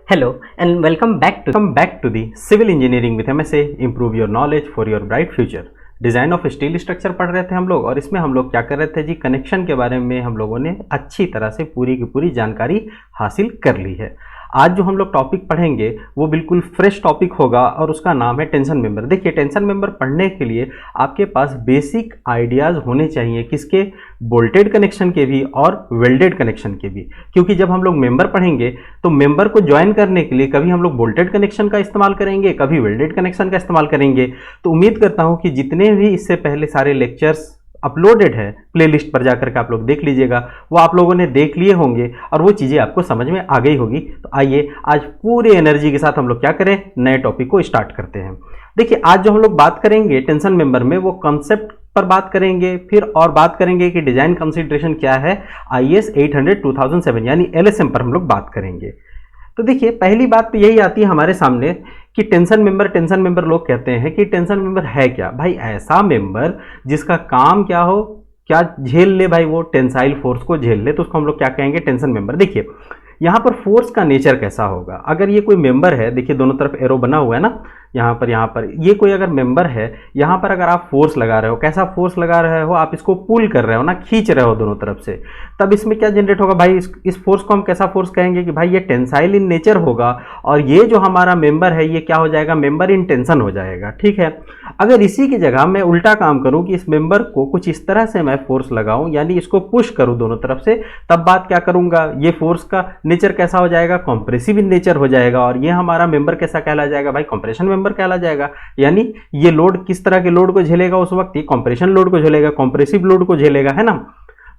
Hello and welcome back to the Civil Engineering with MSA. Improve your knowledge for your bright future. Design of steel structure पढ़ रहे थे हम लोग, और इसमें हम लोग क्या कर रहे थे जी, कनेक्शन के बारे में हम लोगों ने अच्छी तरह से पूरी की पूरी जानकारी हासिल कर ली है। आज जो हम लोग टॉपिक पढ़ेंगे वो बिल्कुल फ्रेश टॉपिक होगा और उसका नाम है टेंशन मेंबर। देखिए, टेंशन मेंबर पढ़ने के लिए आपके पास बेसिक आइडियाज़ होने चाहिए, किसके, बोल्टेड कनेक्शन के भी और वेल्डेड कनेक्शन के भी। क्योंकि जब हम लोग मेंबर पढ़ेंगे तो मेंबर को ज्वाइन करने के लिए कभी हम लोग बोल्टेड कनेक्शन का इस्तेमाल करेंगे, कभी वेल्डेड कनेक्शन का इस्तेमाल करेंगे। तो उम्मीद करता हूँ कि जितने भी इससे पहले सारे लेक्चर्स अपलोडेड है प्लेलिस्ट पर जाकर के आप लोग देख लीजिएगा, वो आप लोगों ने देख लिए होंगे और वो चीज़ें आपको समझ में आ गई होगी। तो आइए आज पूरी एनर्जी के साथ हम लोग क्या करें, नए टॉपिक को स्टार्ट करते हैं। देखिए, आज जो हम लोग बात करेंगे टेंशन मेंबर में, वो कॉन्सेप्ट पर बात करेंगे, फिर और बात करेंगे कि डिजाइन कंसीडरेशन क्या है, IS 800 2007 यानी LSM पर हम लोग बात करेंगे। तो देखिए, पहली बात तो यही आती है हमारे सामने कि टेंशन मेंबर लोग कहते हैं कि टेंशन मेंबर है क्या। भाई, ऐसा मेंबर जिसका काम क्या हो, क्या झेल ले भाई, वो टेंसाइल फोर्स को झेल ले, तो उसको हम लोग क्या कहेंगे, टेंशन मेंबर। देखिए यहाँ पर फोर्स का नेचर कैसा होगा। अगर ये कोई मेंबर है, देखिए दोनों तरफ एरो बना हुआ है ना, यहाँ पर ये कोई अगर मेंबर है, यहाँ पर अगर आप फोर्स लगा रहे हो, कैसा फोर्स लगा रहे हो, आप इसको पुल कर रहे हो ना, खींच रहे हो दोनों तरफ से, तब इसमें क्या जनरेट होगा भाई, इस फोर्स को हम कैसा फोर्स कहेंगे कि भाई ये टेंसाइल इन नेचर होगा, और ये जो हमारा मेंबर है ये क्या हो जाएगा, मेंबर इन टेंशन हो जाएगा। ठीक है, अगर इसी की जगह मैं उल्टा काम करूं कि इस मेंबर को कुछ इस तरह से मैं फोर्स लगाऊं, यानी इसको पुश करूं दोनों तरफ से, तब बात क्या करूंगा, ये फोर्स का नेचर कैसा हो जाएगा, कॉम्प्रेसिव इन नेचर हो जाएगा, और ये हमारा मेंबर कैसा कहला जाएगा भाई, कंप्रेशन मेंबर कहला जाएगा। यानी ये लोड किस तरह के लोड को झेलेगा, उस वक्त ये कंप्रेशन लोड को झेलेगा, कॉम्प्रेसिव लोड को झेलेगा, है ना।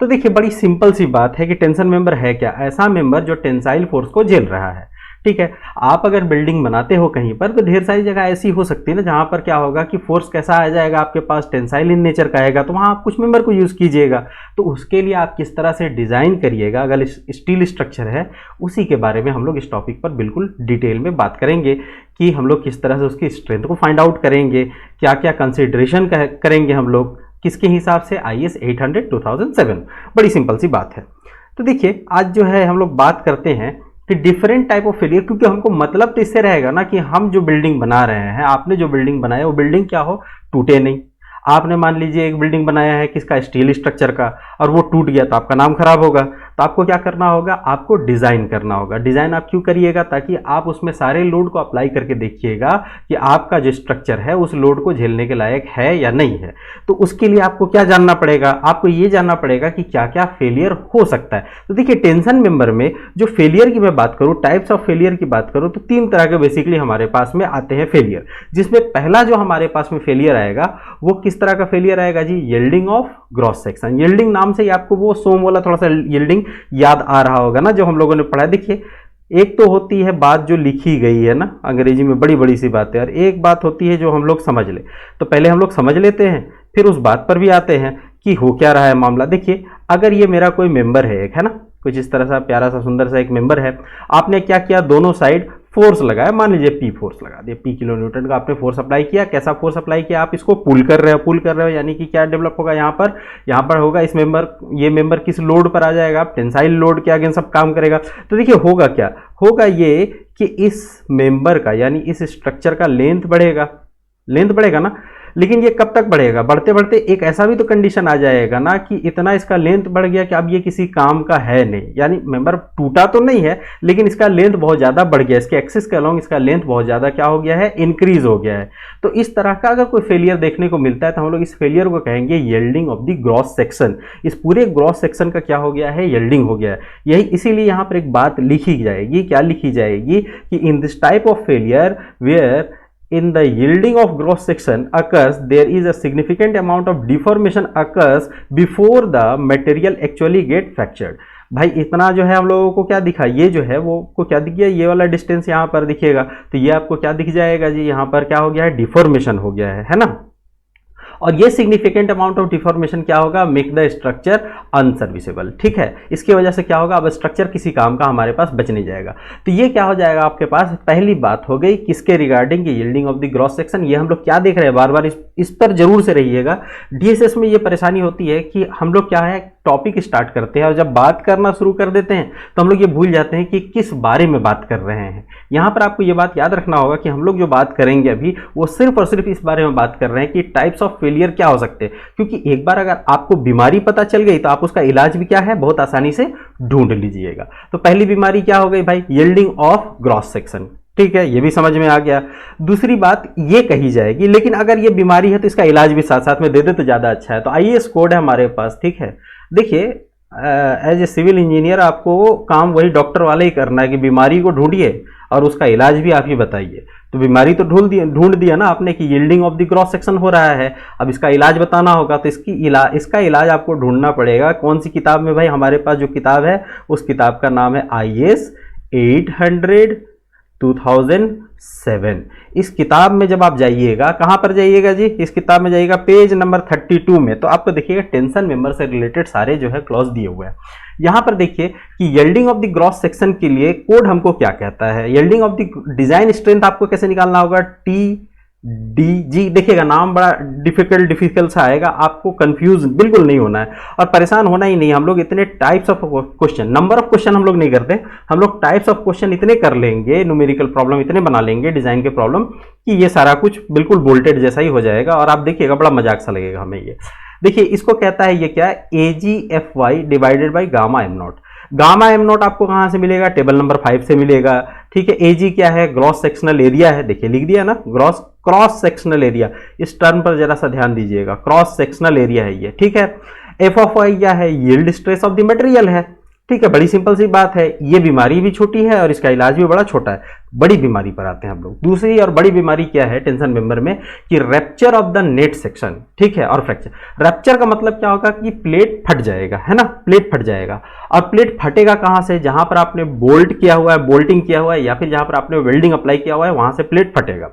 तो देखिए, बड़ी सिंपल सी बात है कि टेंशन मेंबर है क्या, ऐसा मेंबर जो टेंसाइल फोर्स को झेल रहा है। ठीक है, आप अगर बिल्डिंग बनाते हो कहीं पर, तो ढेर सारी जगह ऐसी हो सकती है ना जहां पर क्या होगा कि फोर्स कैसा आ जाएगा आपके पास, टेंसाइल इन नेचर का आएगा, तो वहां आप कुछ मेंबर को यूज कीजिएगा। तो उसके लिए आप किस तरह से डिजाइन करिएगा, अगर स्टील स्ट्रक्चर है, उसी के बारे में हम लोग इस टॉपिक पर बिल्कुल डिटेल में बात करेंगे कि हम लोग किस तरह से उसकी स्ट्रेंथ को फाइंड आउट करेंगे, क्या क्या कंसिडरेशन करेंगे हम लोग, किसके हिसाब से, IS 800 2007। बड़ी सिंपल सी बात है। तो देखिए, आज जो है हम लोग बात करते हैं कि डिफरेंट टाइप ऑफ फेलियर, क्योंकि हमको मतलब तो इससे रहेगा ना कि हम जो बिल्डिंग बना रहे हैं, आपने जो बिल्डिंग बनाया वो बिल्डिंग क्या हो, टूटे नहीं। आपने मान लीजिए एक बिल्डिंग बनाया है किसका, स्टील स्ट्रक्चर का, और वो टूट गया तो आपका नाम खराब होगा। तो आपको क्या करना होगा, आपको डिज़ाइन करना होगा। डिज़ाइन आप क्यों करिएगा, ताकि आप उसमें सारे लोड को अप्लाई करके देखिएगा कि आपका जो स्ट्रक्चर है उस लोड को झेलने के लायक है या नहीं है। तो उसके लिए आपको क्या जानना पड़ेगा, आपको ये जानना पड़ेगा कि क्या क्या फेलियर हो सकता है। तो देखिए, टेंशन मेंबर में जो फेलियर की मैं बात करूँ, टाइप्स ऑफ फेलियर की बात करूँ, तो 3 तरह के बेसिकली हमारे पास में आते हैं फेलियर। जिसमें पहला जो हमारे पास में फेलियर आएगा वो किस तरह का फेलियर आएगा जी, yielding of gross section. Yielding नाम से ही आपको वो सोम वाला थोड़ा सा यील्डिंग याद आ रहा होगा ना, जो हम लोगों ने पढ़ा है। देखिए, एक तो होती है बात जो लिखी गई है ना, अंग्रेजी में बड़ी बड़ी सी बात है, और एक बात होती है जो हम लोग समझ ले। तो पहले हम लोग समझ लेते हैं, फिर उस बात पर भी आते हैं कि हो क्या रहा है मामला। देखिए, अगर ये मेरा कोई मेंबर है एक, है ना, कुछ इस तरह सा प्यारा सा सुंदर सा एक मेंबर है, आपने क्या किया, दोनों साइड फोर्स लगाया, मान लीजिए P फोर्स लगा दिया, P किलो न्यूटन का आपने फोर्स अप्लाई किया। कैसा फोर्स अप्लाई किया, आप इसको पुल कर रहे हो, यानी कि क्या डेवलप होगा यहाँ पर होगा इस ये मेंबर किस लोड पर आ जाएगा, टेंसाइल लोड के अगेंस्ट सब काम करेगा। तो देखिए, होगा क्या, होगा ये कि इस मेंबर का, यानी इस स्ट्रक्चर का लेंथ बढ़ेगा ना। लेकिन ये कब तक बढ़ेगा, बढ़ते बढ़ते एक ऐसा भी तो कंडीशन आ जाएगा ना कि इतना इसका लेंथ बढ़ गया कि अब ये किसी काम का है नहीं, यानी मेंबर टूटा तो नहीं है लेकिन इसका लेंथ बहुत ज़्यादा बढ़ गया, इसके एक्सिस के अलोंग इसका लेंथ बहुत ज़्यादा क्या हो गया है, इंक्रीज हो गया है। तो इस तरह का अगर कोई फेलियर देखने को मिलता है तो हम लोग इस फेलियर को कहेंगे yielding of the gross section. इस पूरे ग्रॉस सेक्शन का क्या हो गया है, यील्डिंग हो गया है। यही इसीलिए यहाँ पर एक बात लिखी जाएगी, क्या लिखी जाएगी कि in this type of failure where in the yielding of gross section occurs, there is a significant amount of deformation occurs before the material actually get fractured। भाई, इतना जो है हम लोगों को क्या दिखा, ये जो है वो को क्या दिख गया, ये वाला डिस्टेंस यहाँ पर दिखेगा, तो ये आपको क्या दिख जाएगा जी, यहाँ पर क्या हो गया है, डिफॉर्मेशन हो गया है ना। और ये सिग्निफिकेंट अमाउंट ऑफ डिफॉर्मेशन क्या होगा, मेक द स्ट्रक्चर अनसर्विसेबल। ठीक है, इसकी वजह से क्या होगा, अब स्ट्रक्चर किसी काम का हमारे पास बच नहीं जाएगा। तो ये क्या हो जाएगा आपके पास, पहली बात हो गई किसके regarding, yielding of the gross section. ये हम लोग क्या देख रहे हैं, बार बार इस पर जरूर से रहिएगा। डीएसएस में ये परेशानी होती है कि हम लोग क्या है, टॉपिक स्टार्ट करते हैं और जब बात करना शुरू कर देते हैं तो हम लोग ये भूल जाते हैं कि किस बारे में बात कर रहे हैं। यहाँ पर आपको ये बात याद रखना होगा कि हम लोग जो बात करेंगे अभी वो सिर्फ और सिर्फ इस बारे में बात कर रहे हैं कि टाइप्स ऑफ फेलियर क्या हो सकते हैं, क्योंकि एक बार अगर आपको बीमारी पता चल गई तो आप उसका इलाज भी क्या है बहुत आसानी से ढूंढ लीजिएगा। तो पहली बीमारी क्या हो गई भाई, यील्डिंग ऑफ ग्रॉस सेक्शन, ठीक है, ये भी समझ में आ गया। दूसरी बात ये कही जाएगी, लेकिन अगर ये बीमारी है तो इसका इलाज भी साथ साथ में दे दे तो ज़्यादा अच्छा है। तो आईएएस कोड है हमारे पास, ठीक है। देखिए एज ए सिविल इंजीनियर आपको काम वही डॉक्टर वाला ही करना है कि बीमारी को ढूंढिए और उसका इलाज भी आप ही बताइए। तो बीमारी तो ढूंढ दिया ना आपने कि yielding of the cross section हो रहा है, अब इसका इलाज बताना होगा। तो इसका इलाज आपको ढूंढना पड़ेगा कौन सी किताब में भाई, हमारे पास जो किताब है उस किताब का नाम है आईएएस 800 2007। इस किताब में जब आप जाइएगा, कहाँ पर जाइएगा जी, इस किताब में जाइएगा पेज नंबर 32 में, तो आपको देखिएगा टेंशन मेंबर से रिलेटेड सारे जो है क्लॉज दिए हुए हैं। यहाँ पर देखिए कि yielding of the gross section के लिए कोड हमको क्या कहता है। Yielding of the design strength आपको कैसे निकालना होगा, TDG। देखिएगा नाम बड़ा डिफिकल्ट सा आएगा, आपको कंफ्यूज बिल्कुल नहीं होना है और परेशान होना ही नहीं। हम लोग इतने types of question, number of question हम लोग नहीं करते, हम लोग टाइप्स ऑफ क्वेश्चन इतने कर लेंगे, न्यूमेरिकल प्रॉब्लम इतने बना लेंगे डिजाइन के प्रॉब्लम कि ये सारा कुछ बिल्कुल बोल्टेड जैसा ही हो जाएगा और आप देखिएगा बड़ा मजाक सा लगेगा हमें ये। देखिए इसको कहता है ये क्या है, AGFY divided by gamma am not. Gamma am not आपको कहां से मिलेगा, टेबल नंबर 5 से मिलेगा, ठीक है। एजी क्या है, ग्रॉस सेक्शनल एरिया है, देखिए लिख दिया ना, क्रॉस सेक्शनल एरिया, इस टर्म पर जरा सा ध्यान दीजिएगा, क्रॉस सेक्शनल एरिया है ये, ठीक है। एफ ऑफ वाई क्या है, yield stress of the material है, ठीक है। बड़ी सिंपल सी बात है, ये बीमारी भी छोटी है और इसका इलाज भी बड़ा छोटा है। बड़ी बीमारी पर आते हैं हम लोग। दूसरी और बड़ी बीमारी क्या है टेंशन मेंबर में, कि rapture of the net section, ठीक है, और फ्रैक्चर। रैप्चर का मतलब क्या होगा कि प्लेट फट जाएगा, है ना, प्लेट फट जाएगा। और प्लेट फटेगा कहां से, जहां पर आपने बोल्ट किया हुआ है, बोल्टिंग किया हुआ है, या फिर जहां पर आपने वेल्डिंग अप्लाई किया हुआ है वहां से प्लेट फटेगा।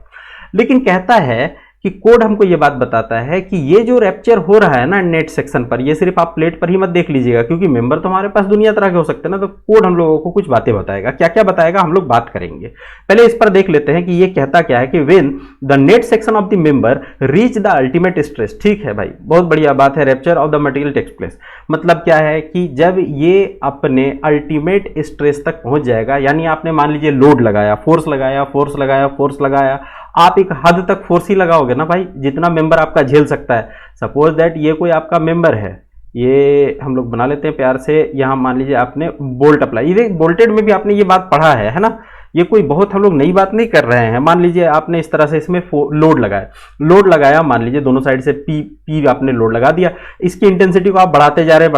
लेकिन कहता है कि कोड हमको ये बात बताता है कि ये जो रैप्चर हो रहा है ना नेट सेक्शन पर, ये सिर्फ आप प्लेट पर ही मत देख लीजिएगा, क्योंकि मेंबर तो हमारे पास दुनिया तरह के हो सकते हैं ना। तो कोड हम लोगों को कुछ बातें बताएगा, क्या क्या बताएगा हम लोग बात करेंगे। पहले इस पर देख लेते हैं कि ये कहता क्या है कि when the net section of the member reach the ultimate stress, ठीक है भाई, बहुत बढ़िया बात है। Rupture of the material takes place, मतलब क्या है कि जब ये अपने अल्टीमेट स्ट्रेस तक पहुंच जाएगा, यानी आपने मान लीजिए लोड लगाया, फोर्स लगाया, आप एक हद तक फोर्स ही लगाओगे ना भाई, जितना मेंबर आपका झेल सकता है। सपोज दैट ये कोई आपका मेंबर है, ये हम लोग बना लेते हैं प्यार से, यहाँ मान लीजिए आपने बोल्ट अप्लाई, ये बोल्टेड में भी आपने ये बात पढ़ा है ना, ये कोई बहुत हम लोग नई बात नहीं कर रहे हैं। मान लीजिए आपने इस तरह से इसमें लोड लगाया, मान लीजिए दोनों साइड से पी आपने लोड लगा दिया, इसकी इंटेंसिटी को आप बढ़ाते जा रहे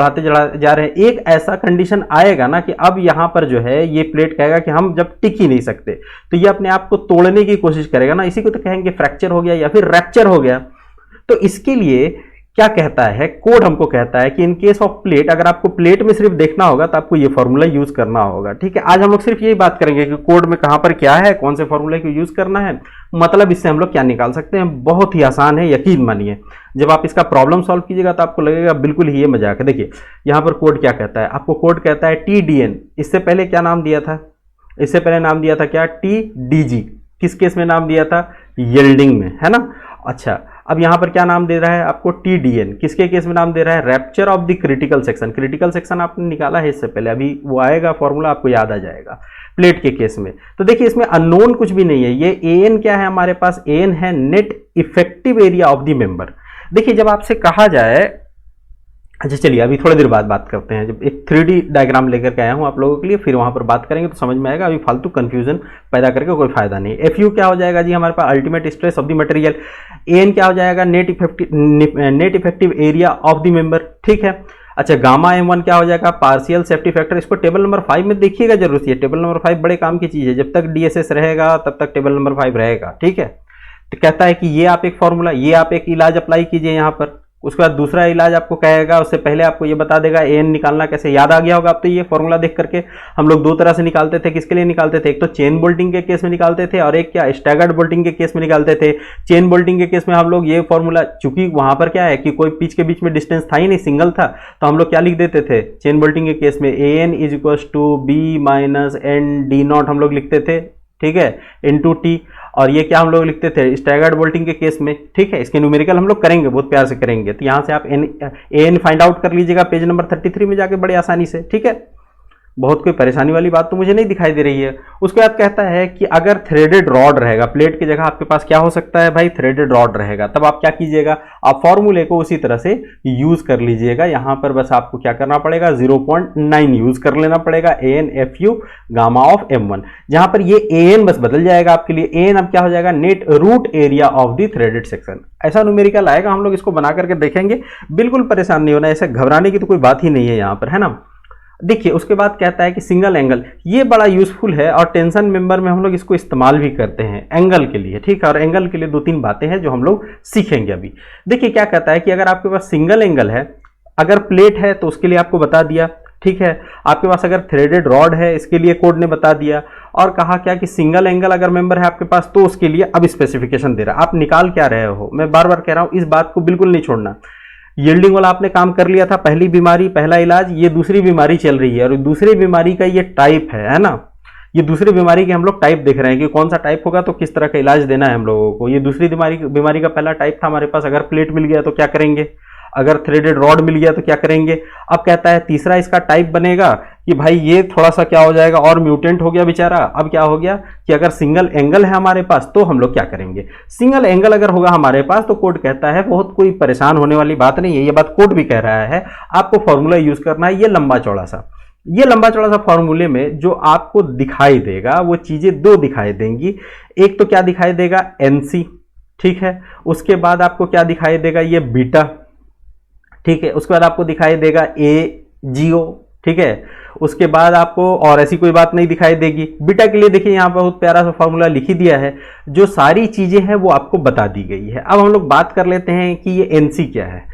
हैं। एक ऐसा कंडीशन आएगा ना कि अब यहाँ पर जो है ये प्लेट कहेगा कि हम जब टिक ही नहीं सकते, तो ये अपने आप को तोड़ने की कोशिश करेगा ना, इसी को तो कहेंगे फ्रैक्चर हो गया या फिर रैप्चर हो गया। तो इसके लिए क्या कहता है कोड, हमको कहता है कि इन केस ऑफ प्लेट, अगर आपको प्लेट में सिर्फ देखना होगा तो आपको ये फॉर्मूला यूज करना होगा, ठीक है। आज हम लोग सिर्फ यही बात करेंगे कि कोड में कहां पर क्या है, कौन से फॉर्मूले को यूज करना है, मतलब इससे हम लोग क्या निकाल सकते हैं। बहुत ही आसान है, यकीन मानिए। जब आप इसका प्रॉब्लम सॉल्व कीजिएगा तो आपको लगेगा बिल्कुल ही ये मजाक है। देखिए यहाँ पर कोड क्या कहता है, आपको कोड कहता है TDN, इससे पहले क्या नाम दिया था, इससे पहले नाम दिया था क्या, TDG। किस केस में नाम दिया था, यील्डिंग में, है ना। अच्छा, अब यहां पर क्या नाम दे रहा है आपको, TDN, किसके केस में नाम दे रहा है, rupture of the critical section. Critical section आपने निकाला है इससे पहले, अभी वो आएगा फॉर्मूला आपको याद आ जाएगा प्लेट के केस में। तो देखिए इसमें अननोन कुछ भी नहीं है, ये AN क्या है हमारे पास, AN है net effective area of the member. देखिए जब आपसे कहा जाए, अच्छा चलिए अभी थोड़ी देर बाद बात करते हैं, जब एक 3D डायग्राम लेकर के आया हूं आप लोगों के लिए, फिर वहां पर बात करेंगे तो समझ में आएगा। अभी फालतू कंफ्यूजन पैदा करके कोई फायदा नहीं। FU क्या हो जाएगा जी हमारे पास, ultimate stress of the material. AN क्या हो जाएगा, net effective area of the member, ठीक है। अच्छा, गामा M1 क्या हो जाएगा, पार्शियल सेफ्टी फैक्टर। इसको टेबल नंबर 5 में देखिएगा जरूर से, टेबल नंबर 5 बड़े काम की चीज है, जब तक DSS रहेगा तब तक टेबल नंबर 5 रहेगा, ठीक है। तो कहता है कि ये आप एक फॉर्मूला, ये आप एक इलाज अप्लाई कीजिए यहाँ पर, उसके बाद दूसरा इलाज आपको कहेगा, उससे पहले आपको ये बता देगा AN निकालना कैसे, याद आ गया होगा अब तो। ये फॉर्मूला देख करके हम लोग दो तरह से निकालते थे, किसके लिए निकालते थे, एक तो चेन बोल्टिंग के केस में निकालते थे और एक क्या स्टैगर्ड बोल्टिंग के केस में निकालते थे। चेन बोल्टिंग के केस में हम लोग ये फॉर्मूला, चूंकि वहां पर क्या है कि कोई पिच के बीच में डिस्टेंस था ही नहीं, सिंगल था, तो हम लोग क्या लिख देते थे चेन बोल्टिंग के केस में, AN = B - ND0 हम लोग लिखते थे, ठीक है, इंटू टी। और ये क्या हम लोग लिखते थे स्टैगर्ड वोल्टिंग के केस में, ठीक है। इसके न्यूमेरिकल हम लोग करेंगे, बहुत प्यार से करेंगे। तो यहाँ से आप एन फाइंड आउट कर लीजिएगा पेज नंबर 33 में जाके बड़े आसानी से, ठीक है। बहुत कोई परेशानी वाली बात तो मुझे नहीं दिखाई दे रही है। उसके बाद कहता है कि अगर थ्रेडेड रॉड रहेगा, प्लेट की जगह आपके पास क्या हो सकता है भाई, थ्रेडेड रॉड रहेगा, तब आप क्या कीजिएगा, आप फॉर्मूले को उसी तरह से यूज कर लीजिएगा। यहां पर बस आपको क्या करना पड़ेगा, 0.9 यूज कर लेना पड़ेगा, ANFU गामा ऑफ M1। जहां पर ये AN बस बदल जाएगा आपके लिए, AN अब क्या हो जाएगा, net root area of the threaded section. ऐसा न्यूमेरिकल आएगा, हम लोग इसको बना करके देखेंगे, बिल्कुल परेशान नहीं होना, ऐसे घबराने की तो कोई बात ही नहीं है यहां पर, है ना। देखिए उसके बाद कहता है कि सिंगल एंगल, ये बड़ा यूजफुल है और टेंशन मेंबर में हम लोग इसको इस्तेमाल भी करते हैं एंगल के लिए, ठीक है। और एंगल के लिए 2-3 बातें हैं जो हम लोग सीखेंगे अभी। देखिए क्या कहता है कि अगर आपके पास सिंगल एंगल है, अगर प्लेट है तो उसके लिए आपको बता दिया, ठीक है। आपके पास अगर थ्रेडेड रॉड है, इसके लिए कोड ने बता दिया। और कहा क्या कि सिंगल एंगल अगर मेंबर है आपके पास तो उसके लिए अब स्पेसिफिकेशन दे रहा है। आप निकाल क्या रहे हो, मैं बार बार कह रहा हूं, इस बात को बिल्कुल नहीं छोड़ना। यील्डिंग वाला आपने काम कर लिया था, पहली बीमारी पहला इलाज, ये दूसरी बीमारी चल रही है और दूसरी बीमारी का ये टाइप है ना। ये दूसरी बीमारी के हम लोग टाइप देख रहे हैं कि कौन सा टाइप होगा तो किस तरह का इलाज देना है हम लोगों को। ये दूसरी बीमारी का पहला टाइप था हमारे पास, अगर प्लेट मिल गया तो क्या करेंगे, अगर थ्रेडेड रॉड मिल गया तो क्या करेंगे। अब कहता है तीसरा इसका टाइप बनेगा कि भाई ये थोड़ा सा क्या हो जाएगा और म्यूटेंट हो गया बेचारा। अब क्या हो गया कि अगर सिंगल एंगल है हमारे पास तो हम लोग क्या करेंगे, सिंगल एंगल अगर होगा हमारे पास तो कोड कहता है, बहुत कोई परेशान होने वाली बात नहीं है, ये बात कोड भी कह रहा है, आपको फॉर्मूला यूज करना है। ये लंबा चौड़ा सा फॉर्मूले में जो आपको दिखाई देगा वो चीजें दो दिखाई देंगी। एक तो क्या दिखाई देगा, NC, ठीक है। उसके बाद आपको क्या दिखाई देगा, ये बीटा, ठीक है। उसके बाद आपको दिखाई देगा AGO, ठीक है। उसके बाद आपको और ऐसी कोई बात नहीं दिखाई देगी। बीटा के लिए देखिए यहाँ पर बहुत प्यारा सा फॉर्मूला लिख ही दिया है, जो सारी चीजें हैं वो आपको बता दी गई है। अब हम लोग बात कर लेते हैं कि ये NC क्या है।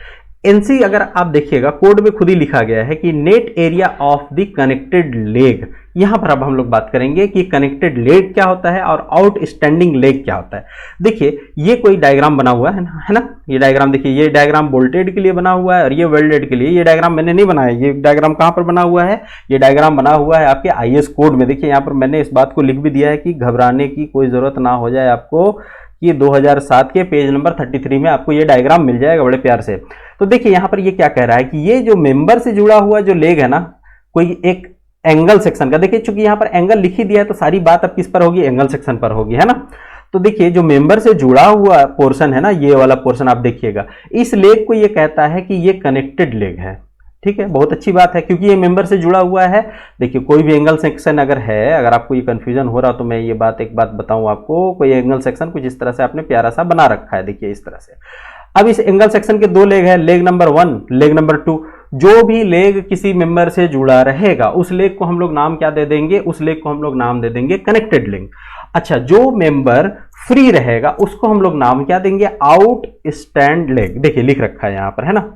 NC अगर आप देखिएगा कोड में खुद ही लिखा गया है कि net area of the connected leg. यहां पर अब हम लोग बात करेंगे कि कनेक्टेड लेग क्या होता है और आउटस्टैंडिंग लेग क्या होता है। देखिए ये कोई डायग्राम बना हुआ है ना, ये डायग्राम देखिए, ये डायग्राम बोल्टेड के लिए बना हुआ है और ये वेल्डेड के लिए। ये डायग्राम मैंने नहीं बनाया, ये डायग्राम कहां पर बना हुआ है, ये डायग्राम बना हुआ है आपके IS कोड में। देखिए यहां पर मैंने इस बात को लिख भी दिया है कि घबराने की कोई जरूरत ना हो जाए आपको, ये 2007 के पेज नंबर 33 में आपको ये डायग्राम मिल जाएगा बड़े प्यार से। तो देखिए यहां पर ये क्या कह रहा है कि ये जो मेंबर से जुड़ा हुआ जो लेग है ना, कोई एक एंगल सेक्शन का, देखिए चूंकि यहां पर एंगल लिख ही दिया है तो सारी बात अब किस पर होगी, एंगल सेक्शन पर होगी, है ना। तो देखिए जो मेंबर से जुड़ा हुआ पोर्शन है ना, ये वाला पोर्शन आप देखिएगा, इस लेग को ये कहता है कि ये कनेक्टेड लेग है, ठीक है। बहुत अच्छी बात है क्योंकि ये मेंबर से जुड़ा हुआ है। देखिए कोई भी एंगल सेक्शन अगर है, अगर आपको ये कंफ्यूजन हो रहा तो मैं ये बात एक बात बताऊं आपको, कोई एंगल सेक्शन कुछ इस तरह से आपने प्यारा सा बना रखा है, देखिए इस तरह से। अब इस एंगल सेक्शन के दो लेग है, लेग नंबर 1, लेग नंबर 2। जो भी लेग किसी मेंबर से जुड़ा रहेगा उस लेग को हम लोग नाम क्या दे देंगे, उस लेग को हम लोग नाम दे देंगे कनेक्टेड लेग। अच्छा, जो मेंबर फ्री रहेगा उसको हम लोग नाम क्या देंगे, आउट स्टैंड लेग। देखिए लिख रखा है यहां पर, है ना,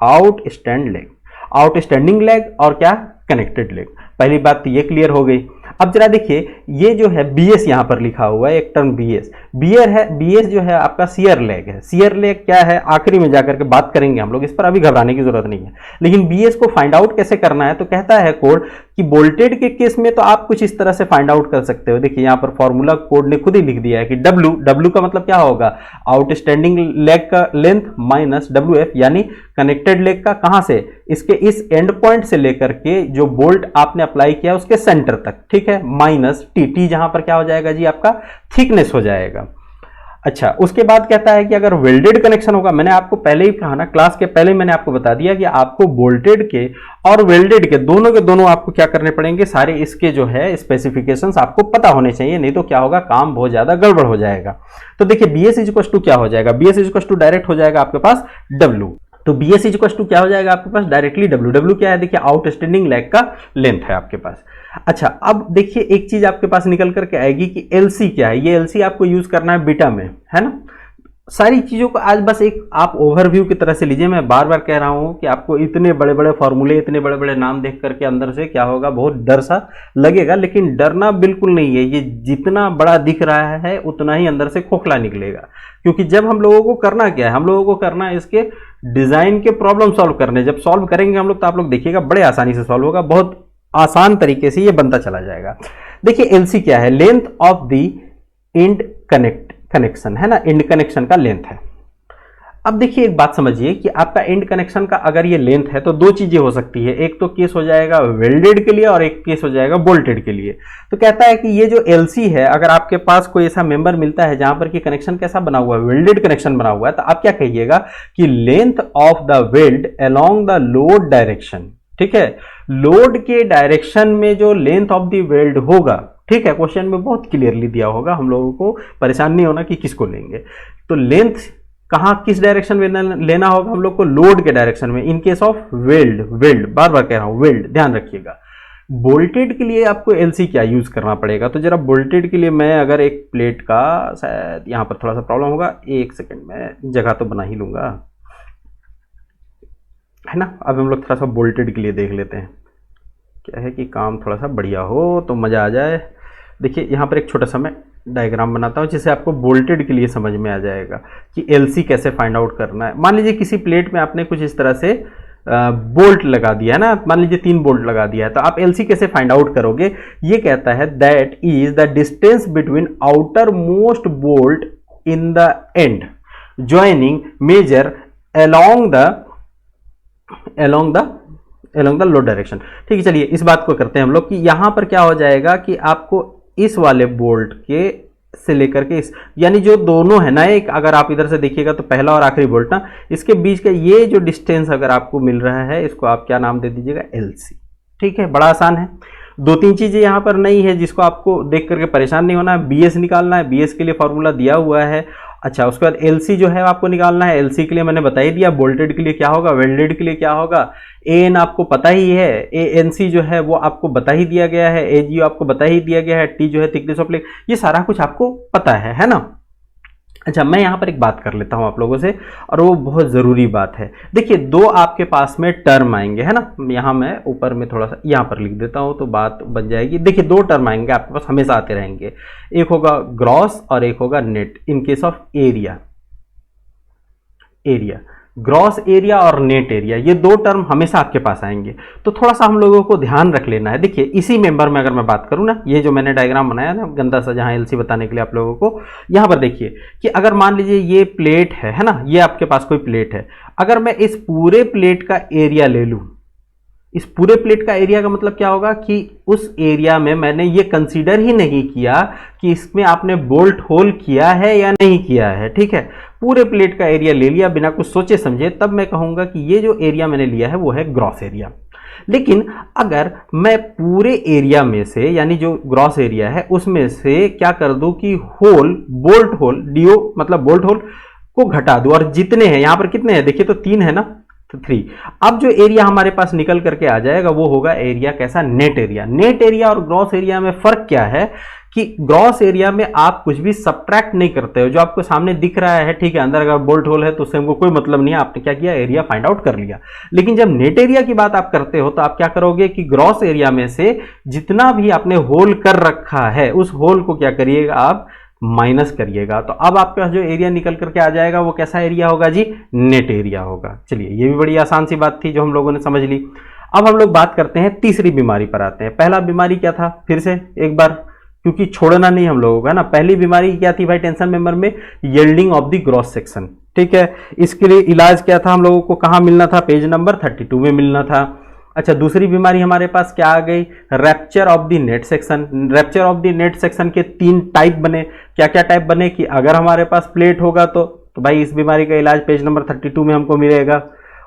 out stand leg, outstanding leg और क्या, कनेक्टेड लेग। पहली बात तो ये क्लियर हो गई। अब जरा देखिए ये जो है BS यहां पर लिखा हुआ है, एक टर्म BS जो है आपका शियर लेग है। शियर लेग क्या है आखिरी में जाकर के बात करेंगे हम लोग, इस पर अभी घबराने की जरूरत नहीं है। लेकिन BS को फाइंड आउट कैसे करना है, तो कहता है कोड कि बोल्टेड के केस में तो आप कुछ इस तरह से फाइंड आउट कर सकते हो। देखिए यहां पर फॉर्मूला कोड ने खुद ही लिख दिया है कि W का मतलब क्या होगा, आउटस्टैंडिंग लेग का लेंथ माइनस WF, यानी कनेक्टेड लेग का कहां से, इसके इस एंड पॉइंट से लेकर के जो बोल्ट आपने अप्लाई किया उसके सेंटर तक, ठीक है, माइनस T जहां पर क्या हो जाएगा जी, आपका थिकनेस हो जाएगा। अच्छा, उसके बाद कहता है कि अगर वेल्डेड कनेक्शन होगा, मैंने आपको पहले ही कहा ना, क्लास के पहले मैंने आपको बता दिया कि आपको बोल्टेड के और वेल्डेड के दोनों आपको क्या करने पड़ेंगे, सारे इसके जो है स्पेसिफिकेशंस आपको पता होने चाहिए, नहीं तो क्या होगा, काम बहुत ज्यादा गड़बड़ हो जाएगा। तो देखिए BS इक्वल टू क्या हो जाएगा, BS इक्वल टू डायरेक्ट हो जाएगा आपके पास W। तो BS इक्वल टू क्या हो जाएगा आपके पास, डायरेक्टली W क्या है, देखिए आउटस्टैंडिंग लेग का लेंथ है आपके पास। अच्छा, अब देखिए एक चीज आपके पास निकल करके आएगी कि LC क्या है। ये LC आपको यूज करना है बीटा में, है ना। सारी चीजों को आज बस एक आप ओवरव्यू की तरह से लीजिए। मैं बार बार कह रहा हूं कि आपको इतने बड़े बड़े फॉर्मूले, इतने बड़े बड़े नाम देख करके अंदर से क्या होगा, बहुत डर सा लगेगा, लेकिन डरना बिल्कुल नहीं है। ये जितना बड़ा दिख रहा है उतना ही अंदर से खोखला निकलेगा, क्योंकि जब हम लोगों को करना क्या है, हम लोगों को करना है इसके डिजाइन के प्रॉब्लम सॉल्व करने। जब सॉल्व करेंगे हम लोग तो आप लोग देखिएगा बड़े आसानी से सॉल्व होगा, बहुत आसान तरीके से ये बनता चला जाएगा। देखिए एलसी क्या है, length of the end connection है ना, इंड कनेक्शन का लेंथ है। अब देखिए एक बात समझिए कि आपका एंड कनेक्शन का अगर ये लेंथ है तो दो चीजें हो सकती है, एक तो केस हो जाएगा वेल्डेड के लिए और एक केस हो जाएगा बोल्टेड के लिए। तो कहता है कि ये जो एलसी है, अगर आपके पास कोई ऐसा मेंबर मिलता है जहां पर कि कनेक्शन कैसा बना हुआ है, वेल्डेड कनेक्शन बना हुआ है, तो आप क्या कहिएगा कि length of the weld along the load direction, ठीक है, लोड के डायरेक्शन में जो लेंथ ऑफ द वेल्ड होगा, ठीक है, क्वेश्चन में बहुत क्लियरली दिया होगा, हम लोगों को परेशान नहीं होना कि किसको लेंगे। तो लेंथ कहां किस डायरेक्शन में लेना होगा हम लोग को, लोड के डायरेक्शन में, in case of weld, weld बार बार कह रहा हूं वेल्ड, ध्यान रखिएगा। बोल्टेड के लिए आपको एलसी क्या यूज करना पड़ेगा, तो जरा बोल्टेड के लिए मैं अगर एक प्लेट का, शायद यहां पर थोड़ा सा प्रॉब्लम होगा, एक सेकेंड में जगह तो बना ही लूंगा, है ना। अब हम लोग थोड़ा सा बोल्टेड के लिए देख लेते हैं, क्या है कि काम थोड़ा सा बढ़िया हो तो मज़ा आ जाए। देखिए यहाँ पर एक छोटा सा मैं डायग्राम बनाता हूँ जिससे आपको बोल्टेड के लिए समझ में आ जाएगा कि एलसी कैसे फाइंड आउट करना है। मान लीजिए किसी प्लेट में आपने कुछ इस तरह से बोल्ट लगा दिया है ना, मान लीजिए 3 बोल्ट लगा दिया है, तो आप एलसी कैसे फाइंड आउट करोगे। ये कहता है that is the distance between outer most bolt in the end joining measure along the load direction. ठीक है, चलिए इस बात को करते हैं हम लोग कि यहां पर क्या हो जाएगा कि आपको इस वाले बोल्ट के से लेकर के इस, यानी जो दोनों है ना, एक अगर आप इधर से देखिएगा तो पहला और आखिरी बोल्ट ना, इसके बीच का ये जो डिस्टेंस अगर आपको मिल रहा है, इसको आप क्या नाम दे दीजिएगा, एलसी। ठीक है, बड़ा आसान है। 2-3 चीजें यहां पर नहीं है जिसको आपको देख करके परेशान नहीं होना है। बीएस निकालना है, बीएस के लिए फॉर्मूला दिया हुआ है। अच्छा, उसके बाद एलसी जो है आपको निकालना है। एलसी के लिए मैंने बता ही दिया, बोल्टेड के लिए क्या होगा, वेल्डेड के लिए क्या होगा। एन आपको पता ही है, एएनसी जो है वो आपको बता ही दिया गया है, एजीओ आपको बता ही दिया गया है, टी जो है थिकनेस ऑफ लेग, ये सारा कुछ आपको पता है ना। अच्छा, मैं यहां पर एक बात कर लेता हूं आप लोगों से, और वो बहुत जरूरी बात है। देखिए 2 आपके पास में टर्म आएंगे, है ना, यहां मैं ऊपर में थोड़ा सा यहां पर लिख देता हूं तो बात बन जाएगी। देखिए 2 टर्म आएंगे आपके पास, हमेशा आते रहेंगे, एक होगा ग्रॉस और एक होगा net in case of area. Gross area और नेट एरिया, ये 2 टर्म हमेशा आपके पास आएंगे, तो थोड़ा सा हम लोगों को ध्यान रख लेना है। देखिए इसी मेंबर में अगर मैं बात करूं ना, ये जो मैंने डायग्राम बनाया ना गंदा सा, जहां एलसी बताने के लिए आप लोगों को, यहां पर देखिए कि अगर मान लीजिए ये प्लेट है ना, ये आपके पास कोई प्लेट है, अगर मैं इस पूरे प्लेट का एरिया ले लूं, इस पूरे प्लेट का एरिया का मतलब क्या होगा कि उस एरिया में मैंने ये कंसीडर ही नहीं किया कि इसमें आपने बोल्ट होल किया है या नहीं किया है। ठीक है, पूरे प्लेट का एरिया ले लिया बिना कुछ सोचे समझे, तब मैं कहूंगा कि ये जो एरिया मैंने लिया है वो है ग्रॉस एरिया। लेकिन अगर मैं पूरे एरिया में से, यानी जो ग्रॉस एरिया है उसमें से क्या कर दूं कि होल, बोल्ट होल, डीओ मतलब बोल्ट होल को घटा दूं, और जितने हैं यहां पर कितने हैं देखिए, तो 3 है ना, तो 3। अब जो एरिया हमारे पास निकल करके आ जाएगा वो होगा एरिया कैसा, नेट एरिया। नेट एरिया और ग्रॉस एरिया में फर्क क्या है कि ग्रॉस एरिया में आप कुछ भी सब्ट्रैक्ट नहीं करते हो, जो आपको सामने दिख रहा है, ठीक है, अंदर अगर बोल्ट होल है तो उससे हमको कोई मतलब नहीं है, आपने क्या किया, एरिया फाइंड आउट कर लिया। लेकिन जब नेट एरिया की बात आप करते हो तो आप क्या करोगे कि ग्रॉस एरिया में से जितना भी आपने होल कर रखा है उस होल को क्या करिएगा, आप माइनस करिएगा। तो अब आपके पास जो एरिया निकल करके आ जाएगा वो कैसा एरिया होगा जी, नेट एरिया होगा। चलिए ये भी बड़ी आसान सी बात थी जो हम लोगों ने समझ ली। अब हम लोग बात करते हैं तीसरी बीमारी पर आते हैं। पहला बीमारी क्या था, फिर से एक बार, क्योंकि छोड़ना नहीं हम लोगों का ना। पहली बीमारी क्या थी भाई टेंशन मेंबर में, yielding of the gross section. ठीक है, इसके लिए इलाज क्या था, हम लोगों को कहां मिलना था, पेज नंबर 32 में मिलना था। अच्छा, दूसरी बीमारी हमारे पास क्या आ गई, rapture of the net section. Rapture of the net section के 3 टाइप बने। क्या क्या टाइप बने कि अगर हमारे पास प्लेट होगा तो भाई इस बीमारी का इलाज पेज नंबर 32 में हमको मिलेगा।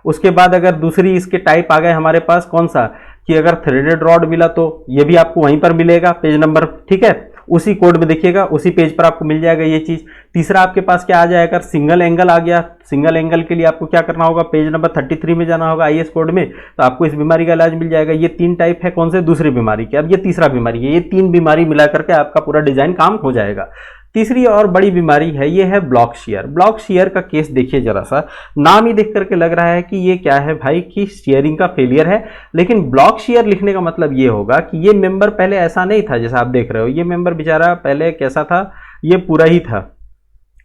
उसके बाद अगर दूसरी इसके टाइप आ गए हमारे पास, कौन सा, कि अगर थ्रेडेड रॉड मिला तो ये भी आपको वहीं पर मिलेगा, पेज नंबर, ठीक है, उसी कोड में देखिएगा, उसी पेज पर आपको मिल जाएगा ये चीज। तीसरा आपके पास क्या आ जाएगा, सिंगल एंगल आ गया। सिंगल एंगल के लिए आपको क्या करना होगा, पेज नंबर 33 में जाना होगा आईएस कोड में, तो आपको इस बीमारी का इलाज मिल जाएगा। ये 3 टाइप है, कौन से, दूसरी बीमारी के। अब ये तीसरा बीमारी है, ये 3 बीमारी मिला करके आपका पूरा डिजाइन काम हो जाएगा। तीसरी और बड़ी बीमारी है, ये है ब्लॉक शियर। ब्लॉक शियर का केस देखिए जरा सा, नाम ही देख करके लग रहा है कि ये क्या है भाई, कि शियरिंग का फेलियर है। लेकिन ब्लॉक शियर लिखने का मतलब ये होगा कि ये मेंबर पहले ऐसा नहीं था जैसा आप देख रहे हो। ये मेंबर बेचारा पहले कैसा था, ये पूरा ही था,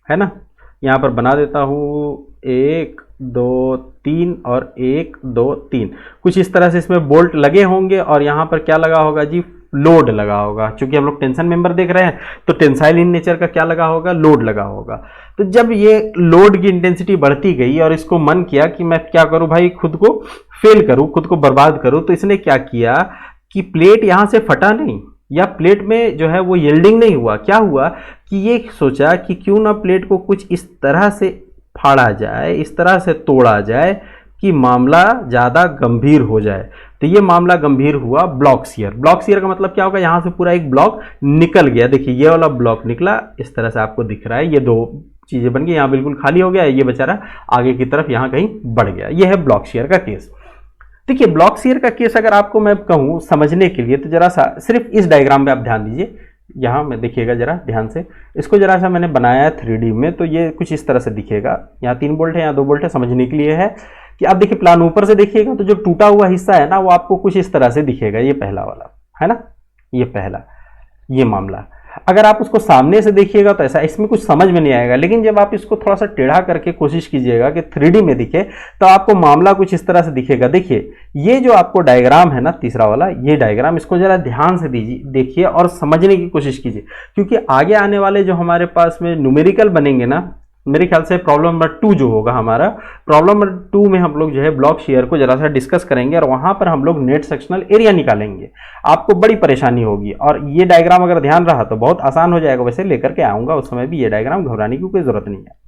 है ना। यहां पर बना देता हूं, 1 2 3 और 1 2 3, कुछ इस तरह से इसमें बोल्ट लगे होंगे और यहां पर क्या लगा होगा जी, लोड लगा होगा। चूंकि हम लोग टेंशन मेंबर देख रहे हैं तो टेंसाइल इन नेचर का क्या लगा होगा, लोड लगा होगा। तो जब ये लोड की इंटेंसिटी बढ़ती गई और इसको मन किया कि मैं क्या करूं भाई, खुद को फेल करूं, खुद को बर्बाद करूं, तो इसने क्या किया कि प्लेट यहां से फटा नहीं या प्लेट में जो है वो यील्डिंग नहीं हुआ। क्या हुआ कि ये सोचा कि क्यों ना प्लेट को कुछ इस तरह से फाड़ा जाए, इस तरह से तोड़ा जाए कि मामला ज़्यादा गंभीर हो जाए। तो ये मामला गंभीर हुआ ब्लॉक शियर। ब्लॉक शियर का मतलब क्या होगा, यहाँ से पूरा एक ब्लॉक निकल गया। देखिए ये वाला ब्लॉक निकला, इस तरह से आपको दिख रहा है, ये दो चीज़ें बन गई, यहाँ बिल्कुल खाली हो गया, ये बेचारा आगे की तरफ यहाँ कहीं बढ़ गया। ये है ब्लॉक शियर का केस। देखिए ब्लॉक शियर का केस अगर आपको मैं कहूँ समझने के लिए, तो जरा सा सिर्फ इस डायग्राम में आप ध्यान दीजिए। यहाँ में देखिएगा जरा ध्यान से, इसको जरा सा मैंने बनाया है 3D में, तो ये कुछ इस तरह से दिखेगा। यहाँ 3 बोल्ट है, यहाँ 2 बोल्ट है, समझने के लिए है कि आप देखिए प्लान ऊपर से देखिएगा तो जो टूटा हुआ हिस्सा है ना वो आपको कुछ इस तरह से दिखेगा। ये पहला वाला है ना, ये पहला, ये मामला। अगर आप उसको सामने से देखिएगा तो ऐसा, इसमें कुछ समझ में नहीं आएगा। लेकिन जब आप इसको थोड़ा सा टेढ़ा करके कोशिश कीजिएगा कि 3D में दिखे तो आपको मामला कुछ इस तरह से दिखेगा। देखिए ये जो आपको डायग्राम है ना, तीसरा वाला ये डायग्राम, इसको जरा ध्यान से दीजिए, देखिए और समझने की कोशिश कीजिए, क्योंकि आगे आने वाले जो हमारे पास में न्यूमेरिकल बनेंगे ना, मेरे ख्याल से प्रॉब्लम नंबर 2 जो होगा हमारा, प्रॉब्लम नंबर 2 में हम लोग जो है ब्लॉक शेयर को जरा सा डिस्कस करेंगे और वहां पर हम लोग नेट सेक्शनल एरिया निकालेंगे। आपको बड़ी परेशानी होगी और ये डायग्राम अगर ध्यान रहा तो बहुत आसान हो जाएगा। वैसे लेकर के आऊंगा उस समय भी ये डायग्राम, घबराने की कोई जरूरत नहीं है।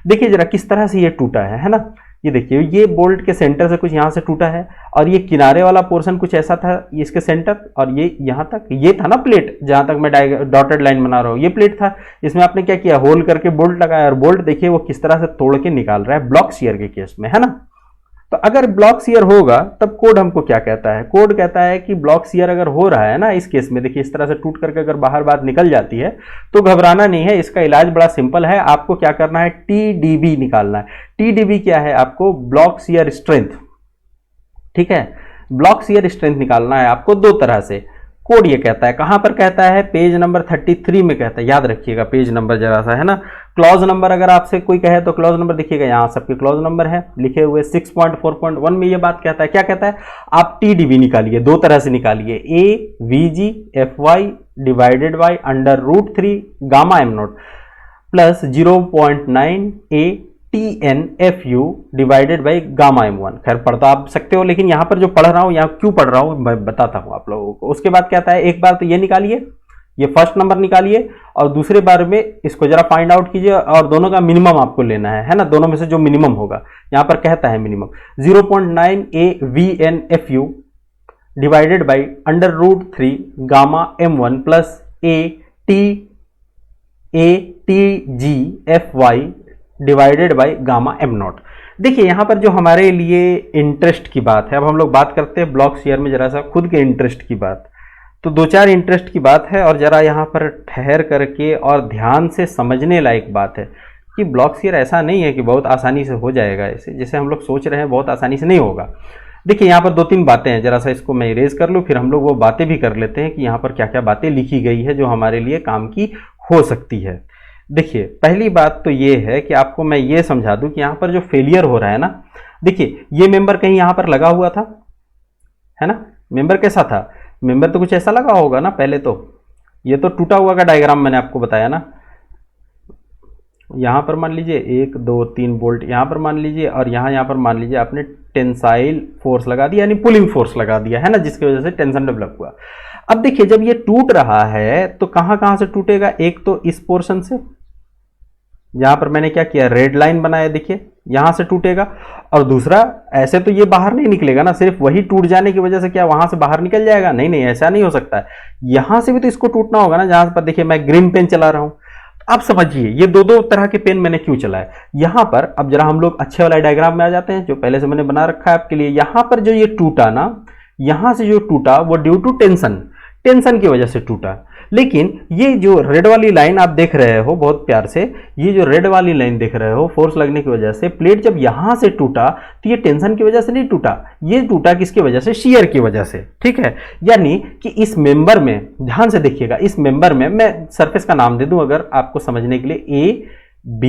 देखिए जरा किस तरह से ये टूटा है ना। ये देखिए ये बोल्ट के सेंटर से कुछ यहाँ से टूटा है और ये किनारे वाला पोर्शन कुछ ऐसा था, इसके सेंटर और ये यहाँ तक, ये था ना प्लेट, जहाँ तक मैं डॉटेड लाइन बना रहा हूँ, ये प्लेट था। इसमें आपने क्या किया, होल करके बोल्ट लगाया और बोल्ट देखिए वो किस तरह से तोड़ के निकाल रहा है ब्लॉक शियर के केस में, है ना। तो अगर ब्लॉक शियर होगा तब कोड हमको क्या कहता है, कोड कहता है कि ब्लॉक शियर अगर हो रहा है ना इस केस में, देखिए इस तरह से टूट करके अगर बाहर बात निकल जाती है तो घबराना नहीं है। इसका इलाज बड़ा सिंपल है, आपको क्या करना है, TDB निकालना है। TDB क्या है, आपको ब्लॉक शियर स्ट्रेंथ, ठीक है, ब्लॉक शियर स्ट्रेंथ निकालना है आपको 2 तरह से। कोड ये कहता है, कहां पर कहता है, पेज नंबर 33 में कहता है, याद रखिएगा पेज नंबर जरा सा, है ना। क्लॉज नंबर अगर आपसे कोई कहे तो क्लॉज नंबर देखिएगा, यहाँ सबके क्लॉज नंबर है लिखे हुए। 6.4.1 में ये बात कहता है, क्या कहता है, आप TDB निकालिए, 2 तरह से निकालिए, AVGFY divided by √3 gamma m not plus 0.9 TNFU divided by gamma m1। खैर पढ़ तो आप सकते हो, लेकिन यहाँ पर जो पढ़ रहा हूँ, यहाँ क्यों पढ़ रहा हूँ मैं बताता हूँ आप लोगों को। उसके बाद कहता है, एक बार तो ये निकालिए, ये फर्स्ट नंबर निकालिए और दूसरे बार में इसको जरा फाइंड आउट कीजिए और दोनों का मिनिमम आपको लेना है ना, दोनों में से जो मिनिमम होगा, यहाँ पर कहता है minimum 0.9 AVNFU divided by √3 gamma m1 plus ATGFY divided by gamma m not. देखिए यहाँ पर जो हमारे लिए इंटरेस्ट की बात है, अब हम लोग बात करते हैं ब्लॉक शेयर में जरा सा खुद के इंटरेस्ट की बात। तो 2-4 इंटरेस्ट की बात है और जरा यहाँ पर ठहर करके और ध्यान से समझने लायक बात है कि ब्लॉक शेयर ऐसा नहीं है कि बहुत आसानी से हो जाएगा, ऐसे जैसे हम लोग सोच रहे हैं बहुत आसानी से नहीं होगा। देखिए यहाँ पर 2-3 बातें हैं, जरा सा इसको मैं इरेज कर लूँ, फिर हम लोग वो बातें भी कर लेते हैं कि यहाँ पर क्या क्या बातें लिखी गई है जो हमारे लिए काम की हो सकती है। देखिए पहली बात तो ये है कि आपको मैं ये समझा दूं कि यहाँ पर जो फेलियर हो रहा है ना, देखिए ये मेंबर कहीं यहाँ पर लगा हुआ था, है ना। मेंबर कैसा था, मेंबर तो कुछ ऐसा लगा होगा ना पहले। तो ये तो टूटा हुआ का डायग्राम मैंने आपको बताया ना। यहाँ पर मान लीजिए 1 2 3 बोल्ट यहाँ पर मान लीजिए और यहाँ पर मान लीजिए आपने टेंसाइल फोर्स लगा दिया, यानी पुलिंग फोर्स लगा दिया, है ना, जिसकी वजह से टेंशन डेवलप हुआ। अब देखिए जब ये टूट रहा है तो कहाँ से टूटेगा, एक तो इस पोर्शन से, यहां पर मैंने क्या किया, रेड लाइन बनाया, देखिए यहां से टूटेगा। और दूसरा, ऐसे तो ये बाहर नहीं निकलेगा ना, सिर्फ वही टूट जाने की वजह से क्या वहां से बाहर निकल जाएगा, नहीं नहीं ऐसा नहीं हो सकता है। यहां से भी तो इसको टूटना होगा ना, जहां पर देखिए मैं ग्रीन पेन चला रहा हूं। अब समझिए ये 2 तरह के पेन मैंने क्यों चलाए यहां पर। अब जरा हम लोग अच्छे वाला डायग्राम में आ जाते हैं जो पहले से मैंने बना रखा है आपके लिए। यहां पर जो ये टूटा ना, यहां से जो टूटा वो ड्यू टू टेंशन की वजह से टूटा। लेकिन ये जो रेड वाली लाइन आप देख रहे हो बहुत प्यार से, ये जो रेड वाली लाइन देख रहे हो, फोर्स लगने की वजह से प्लेट जब यहां से टूटा तो ये टेंशन की वजह से नहीं टूटा, ये टूटा किसकी वजह से, शियर की वजह से, ठीक है। यानी कि इस मेंबर में ध्यान से देखिएगा, इस मेंबर में मैं सरफेस का नाम दे दूं अगर आपको समझने के लिए, A B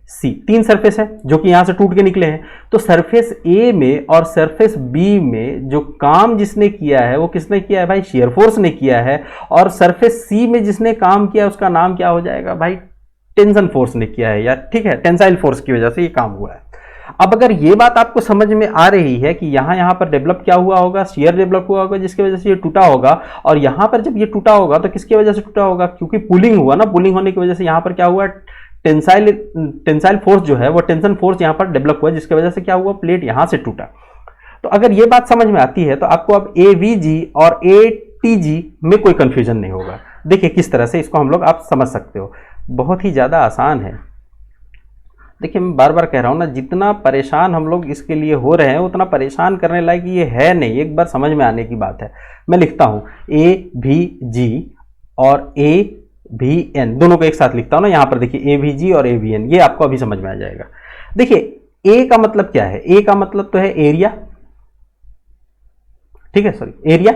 सी, तीन सरफेस है जो कि यहां से टूट के निकले हैं। तो सरफेस ए में और सरफेस बी में जो काम जिसने किया है वो किसने किया है भाई, शेयर फोर्स ने किया है। और सरफेस सी में जिसने काम किया उसका नाम क्या हो जाएगा भाई, टेंशन फोर्स ने किया है यार, ठीक है, टेंसाइल फोर्स की वजह से ये काम हुआ है। अब अगर ये बात आपको समझ में आ रही है कि यहां पर डेवलप क्या हुआ होगा, शियर डेवलप हुआ होगा जिसकी वजह से ये टूटा होगा, और यहां पर जब ये टूटा होगा तो किसकी वजह से टूटा होगा, क्योंकि पुलिंग हुआ ना, पुलिंग होने की वजह से यहां पर क्या हुआ, टेंसाइल फोर्स जो है वो टेंशन फोर्स यहां पर डेवलप हुआ, जिसकी वजह से क्या हुआ, प्लेट यहां से टूटा। तो अगर ये बात समझ में आती है तो आपको अब एवीजी और एटीजी में कोई कंफ्यूजन नहीं होगा। देखिए किस तरह से इसको हम लोग आप समझ सकते हो, बहुत ही ज्यादा आसान है। देखिए मैं बार बार कह रहा हूं ना, जितना परेशान हम लोग इसके लिए हो रहे हैं उतना परेशान करने लायक ये है नहीं, एक बार समझ में आने की बात है। मैं लिखता हूं AVG और AVN दोनों को एक साथ लिखता हूं ना, यहां पर देखिए AVG और AVN, ये आपको अभी समझ में आ जाएगा। देखिए A का मतलब क्या है, A का मतलब तो है एरिया, ठीक है, सॉरी एरिया।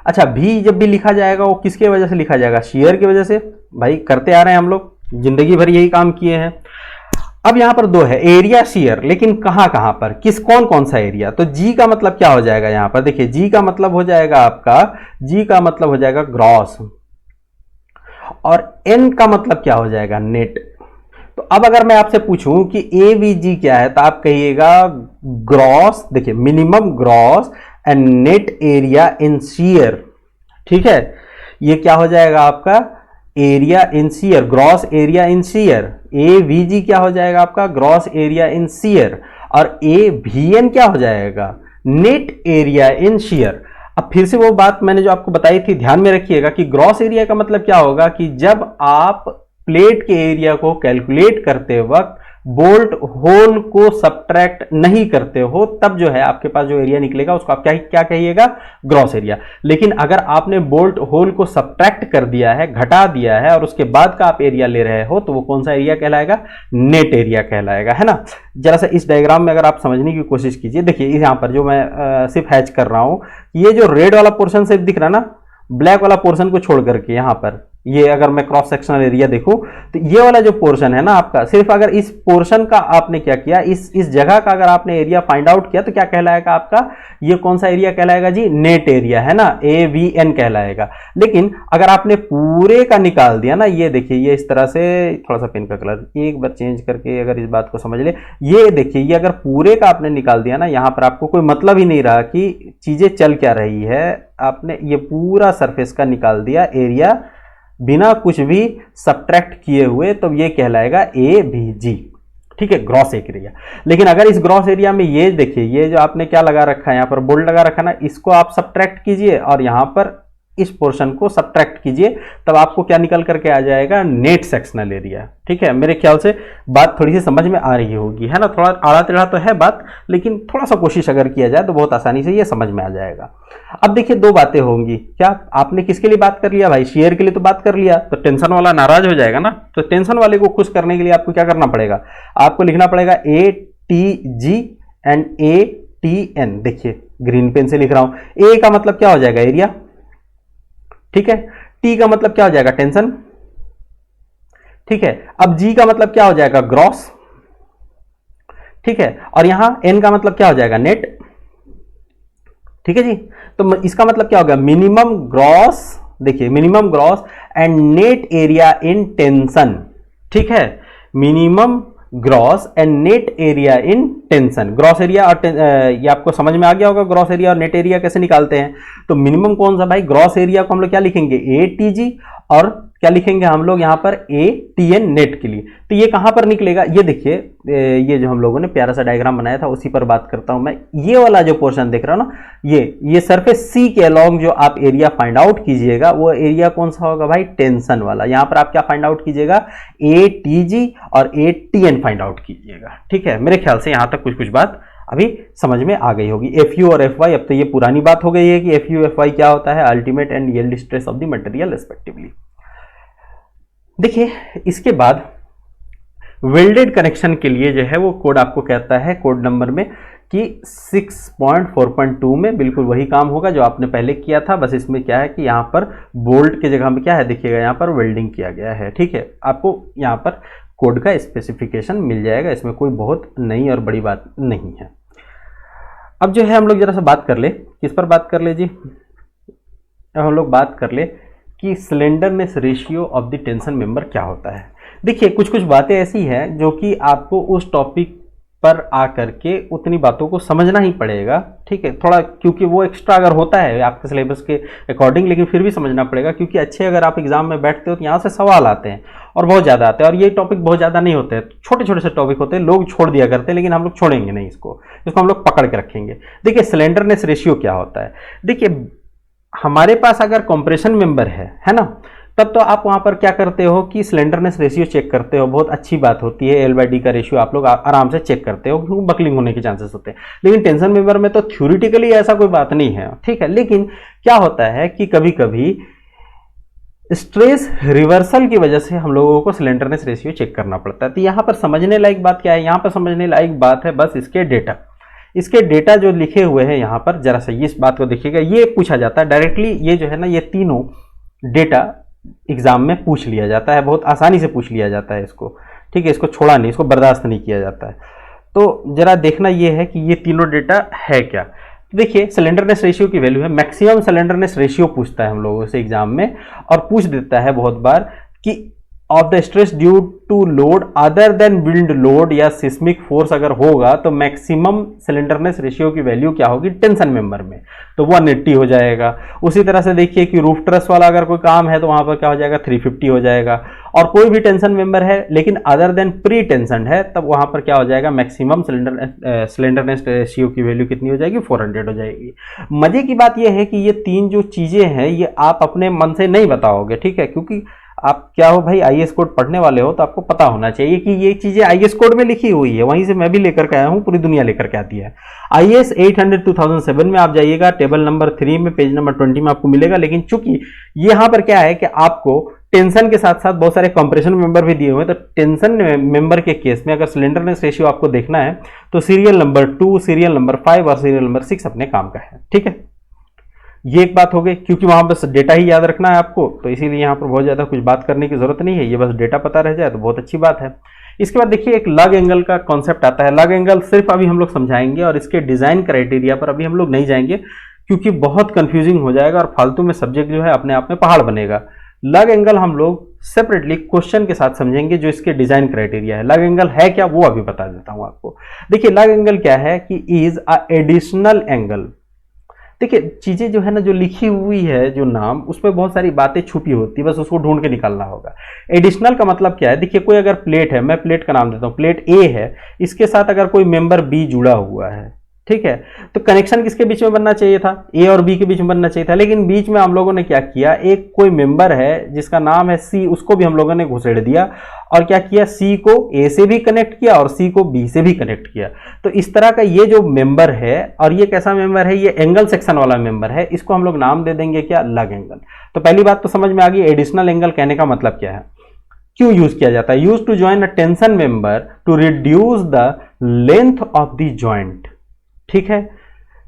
अच्छा भी जब भी लिखा जाएगा वो किसके वजह से लिखा जाएगा, शेयर की वजह से, भाई करते आ रहे हैं हम लोग, जिंदगी भर यही काम किए हैं। अब यहां पर दो है, एरिया शेयर, लेकिन कहां कहां पर, किस कौन कौन सा एरिया। तो जी का मतलब क्या हो जाएगा, यहां पर देखिए जी का मतलब हो जाएगा आपका, जी का मतलब हो जाएगा ग्रॉस, और एन का मतलब क्या हो जाएगा, नेट। तो अब अगर मैं आपसे पूछूं कि एवीजी क्या है तो आप कहिएगा ग्रॉस, देखिए minimum gross and net area in shear, ठीक है, ये क्या हो जाएगा आपका area in shear, gross area in shear. A V हो जाएगा आपका ग्रॉस एरिया इन शेयर, और एवीएन क्या हो जाएगा नेट एरिया इन शेयर। अब फिर से वो बात मैंने जो आपको बताई थी ध्यान में रखिएगा कि ग्रॉस एरिया का मतलब क्या होगा कि जब आप प्लेट के एरिया को कैलकुलेट करते वक्त बोल्ट होल को सब्ट्रैक्ट नहीं करते हो तब जो है आपके पास जो एरिया निकलेगा उसको आप क्या कहिएगा, ग्रॉस एरिया। लेकिन अगर आपने बोल्ट होल को सब्ट्रैक्ट कर दिया है, घटा दिया है, और उसके बाद का आप एरिया ले रहे हो तो वो कौन सा एरिया कहलाएगा, नेट एरिया कहलाएगा, है ना। जरा सा इस डायग्राम में अगर आप समझने की कोशिश कीजिए, देखिए यहां पर जो मैं सिर्फ हैच कर रहा हूं, ये जो रेड वाला पोर्शन सिर्फ दिख रहा ना, ब्लैक वाला पोर्शन को छोड़ करके यहां पर ये अगर मैं क्रॉस सेक्शनल एरिया देखूं तो ये वाला जो पोर्शन है ना आपका, सिर्फ अगर इस पोर्शन का आपने क्या किया, इस जगह का अगर आपने एरिया फाइंड आउट किया तो क्या कहलाएगा आपका, ये कौन सा एरिया कहलाएगा जी, नेट एरिया, है ना, AVN कहलाएगा। लेकिन अगर आपने पूरे का निकाल दिया ना, ये देखिए ये इस तरह से, थोड़ा सा पेन का कलर एक बार चेंज करके अगर इस बात को समझ ले, ये देखिए ये अगर पूरे का आपने निकाल दिया ना, यहां पर आपको कोई मतलब ही नहीं रहा कि चीजें चल क्या रही है, आपने ये पूरा सरफेस का निकाल दिया एरिया बिना कुछ भी सब्ट्रैक्ट किए हुए, तो ये कहलाएगा AVG, ठीक है, ग्रॉस एरिया। लेकिन अगर इस ग्रॉस एरिया में ये देखिए ये जो आपने क्या लगा रखा है, यहां पर बोल्ट लगा रखा है ना, इसको आप सब्ट्रैक्ट कीजिए और यहां पर इस पोर्शन को सब्ट्रैक्ट कीजिए, तब आपको क्या निकल करके आ जाएगा, नेट सेक्शनल एरिया, ठीक है। मेरे ख्याल से बात थोड़ी सी समझ में आ रही होगी, है ना, थोड़ा आड़ा टेढ़ा तो है बात, लेकिन थोड़ा सा कोशिश अगर किया जाए तो बहुत आसानी से ये समझ में आ जाएगा। अब देखिए दो बातें होंगी, क्या आपने किसके लिए बात कर लिया भाई, शेयर के लिए तो बात कर लिया, तो टेंशन वाला नाराज हो जाएगा ना, तो टेंशन वाले को खुश करने के लिए आपको क्या करना पड़ेगा, आपको लिखना पड़ेगा ATG एंड ATN। देखिए ग्रीन पेन से लिख रहा हूं, ए का मतलब क्या हो जाएगा, एरिया, ठीक है, टी का मतलब क्या हो जाएगा, टेंशन, ठीक है। अब जी का मतलब क्या हो जाएगा, ग्रॉस, ठीक है, और यहां एन का मतलब क्या हो जाएगा, नेट, ठीक है जी। तो इसका मतलब क्या होगा, मिनिमम ग्रॉस, देखिए minimum gross and net area in tension, ठीक है, minimum gross and net area in tension. Gross area और ये आपको समझ में आ गया होगा, ग्रॉस एरिया और नेट एरिया कैसे निकालते हैं। तो मिनिमम कौन सा भाई, ग्रॉस एरिया को हम लोग क्या लिखेंगे, ATG, और क्या लिखेंगे हम लोग यहाँ पर ATN नेट के लिए। तो ये कहां पर निकलेगा, ये देखिए ये जो हम लोगों ने प्यारा सा डायग्राम बनाया था उसी पर बात करता हूं मैं। ये वाला जो पोर्शन देख रहा हूं ना, ये सरफेस C के अलोंग जो आप एरिया फाइंड आउट कीजिएगा वो एरिया कौन सा होगा भाई, टेंशन वाला। यहां पर आप क्या फाइंड आउट कीजिएगा, ATG और ATN फाइंड आउट कीजिएगा, ठीक है। मेरे ख्याल से यहां तक कुछ बात अभी समझ में आ गई होगी। FU और FY, अब तो ये पुरानी बात हो गई है कि FU FY क्या होता है, ultimate and yield stress of the material respectively. देखिए इसके बाद वेल्डेड कनेक्शन के लिए जो है वो कोड आपको कहता है कोड नंबर में कि 6.4.2 में बिल्कुल वही काम होगा जो आपने पहले किया था, बस इसमें क्या है कि यहाँ पर बोल्ट की जगह में क्या है, देखिएगा यहाँ पर वेल्डिंग किया गया है, ठीक है। आपको यहाँ पर कोड का स्पेसिफिकेशन मिल जाएगा, इसमें कोई बहुत नई और बड़ी बात नहीं है। अब जो है हम लोग जरा सा बात कर ले, किस पर बात कर ले जी, अब हम लोग बात कर ले कि slenderness ratio of the tension member क्या होता है। देखिए कुछ कुछ बातें ऐसी हैं जो कि आपको उस टॉपिक पर आकर के उतनी बातों को समझना ही पड़ेगा, ठीक है, थोड़ा, क्योंकि वो एक्स्ट्रा अगर होता है आपके सिलेबस के अकॉर्डिंग, लेकिन फिर भी समझना पड़ेगा, क्योंकि अच्छे अगर आप एग्जाम में बैठते हो तो यहाँ से सवाल आते हैं और बहुत ज़्यादा आते हैं, और ये टॉपिक बहुत ज़्यादा नहीं होते हैं, छोटे छोटे से टॉपिक होते हैं, लोग छोड़ दिया करते हैं, लेकिन हम लोग छोड़ेंगे नहीं, इसको हम लोग पकड़ के रखेंगे। देखिए स्लेंडरनेस रेशियो क्या होता है। देखिए हमारे पास अगर कंप्रेशन मेंबर है ना, तब तो आप वहां पर क्या करते हो कि स्लेंडरनेस रेशियो चेक करते हो, बहुत अच्छी बात होती है, L/D का रेशियो आप लोग आराम से चेक करते हो, क्योंकि बकलिंग होने के चांसेस होते हैं। लेकिन टेंशन मेंबर में तो थ्योरेटिकली ऐसा कोई बात नहीं है, ठीक है, लेकिन क्या होता है कि कभी कभी स्ट्रेस रिवर्सल की वजह से हम लोगों को स्लेंडरनेस रेशियो चेक करना पड़ता है। तो यहाँ पर समझने लायक बात क्या है, यहाँ पर समझने लायक बात है बस इसके डेटा जो लिखे हुए हैं यहाँ पर, जरा सा इस बात को देखिएगा, ये पूछा जाता है डायरेक्टली, ये जो है ना, ये तीनों डेटा एग्जाम में पूछ लिया जाता है, बहुत आसानी से पूछ लिया जाता है इसको, ठीक है, इसको छोड़ा नहीं, इसको बर्दाश्त नहीं किया जाता है। तो जरा देखना ये है कि ये तीनों डेटा है क्या। देखिए स्लेंडरनेस रेशियो की वैल्यू है, मैक्सिमम स्लेंडरनेस रेशियो पूछता है हम लोगों से एग्जाम में, और पूछ देता है बहुत बार कि of the stress due to load other than wind load या सिस्मिक फोर्स अगर होगा तो मैक्सिमम स्लेंडरनेस रेशियो की वैल्यू क्या होगी टेंशन मेंबर में, तो 180 हो जाएगा। उसी तरह से देखिए कि रूफ ट्रस वाला अगर कोई काम है तो वहां पर क्या हो जाएगा, 350 हो जाएगा। और कोई भी टेंशन मेंबर है लेकिन अदर देन प्री टेंशन है, तब वहां पर क्या हो जाएगा, मैक्सिमम स्लेंडरनेस रेशियो की वैल्यू कितनी हो जाएगी, 400 हो जाएगी। मजे की बात यह है कि ये तीन जो चीजें हैं ये आप अपने मन से नहीं बताओगे, ठीक है, क्योंकि आप क्या हो भाई, आईएएस कोड पढ़ने वाले हो तो आपको पता होना चाहिए कि ये चीजें आईएएस कोड में लिखी हुई है, वहीं से मैं भी लेकर के आया हूं, पूरी दुनिया लेकर के आती है। आईएएस 800 2007 में आप जाइएगा, टेबल नंबर 3 में, पेज नंबर 20 में आपको मिलेगा। लेकिन चूंकि यहाँ पर क्या है कि आपको टेंशन के साथ साथ बहुत सारे कंप्रेशन मेंबर भी दिए हुए हैं, तो टेंशन मेंबर के केस में अगर स्लेंडरनेस रेशियो आपको देखना है तो सीरियल नंबर 2, सीरियल नंबर 5 और सीरियल नंबर 6 अपने काम का है, ठीक है। ये एक बात हो गई, क्योंकि वहां बस डेटा ही याद रखना है आपको, तो इसीलिए यहाँ पर बहुत ज़्यादा कुछ बात करने की जरूरत नहीं है, ये बस डेटा पता रह जाए तो बहुत अच्छी बात है। इसके बाद देखिए एक लग एंगल का कॉन्सेप्ट आता है। लग एंगल सिर्फ अभी हम लोग समझाएंगे और इसके डिजाइन क्राइटेरिया पर अभी हम लोग नहीं जाएंगे, क्योंकि बहुत कंफ्यूजिंग हो जाएगा और फालतू में सब्जेक्ट जो है अपने आप में पहाड़ बनेगा। लग एंगल हम लोग सेपरेटली क्वेश्चन के साथ समझेंगे, जो इसके डिजाइन क्राइटेरिया है। लग एंगल है क्या वो अभी बता देता हूं आपको। देखिए लग एंगल क्या है कि इज अ एडिशनल एंगल। देखिए चीजें जो है ना, जो लिखी हुई है जो नाम, उसमें बहुत सारी बातें छुपी होती है, बस उसको ढूंढ के निकालना होगा। एडिशनल का मतलब क्या है, देखिए कोई अगर प्लेट है, मैं प्लेट का नाम देता हूं, प्लेट ए है, इसके साथ अगर कोई मेंबर बी जुड़ा हुआ है, ठीक है, तो कनेक्शन किसके बीच में बनना चाहिए था, ए और बी के बीच में बनना चाहिए था, लेकिन बीच में हम लोगों ने क्या किया, एक कोई मेंबर है जिसका नाम है सी, उसको भी हम लोगों ने घुसेड़ दिया और क्या किया, सी को ए से भी कनेक्ट किया और सी को बी से भी कनेक्ट किया। तो इस तरह का ये जो मेंबर है, और ये कैसा मेंबर है, ये एंगल सेक्शन वाला मेंबर है, इसको हम लोग नाम दे देंगे क्या, लग एंगल। तो पहली बात तो समझ में आ गई, एडिशनल एंगल कहने का मतलब क्या है, क्यों यूज किया जाता है। Use to join a tension member to reduce the length of the joint, ठीक है,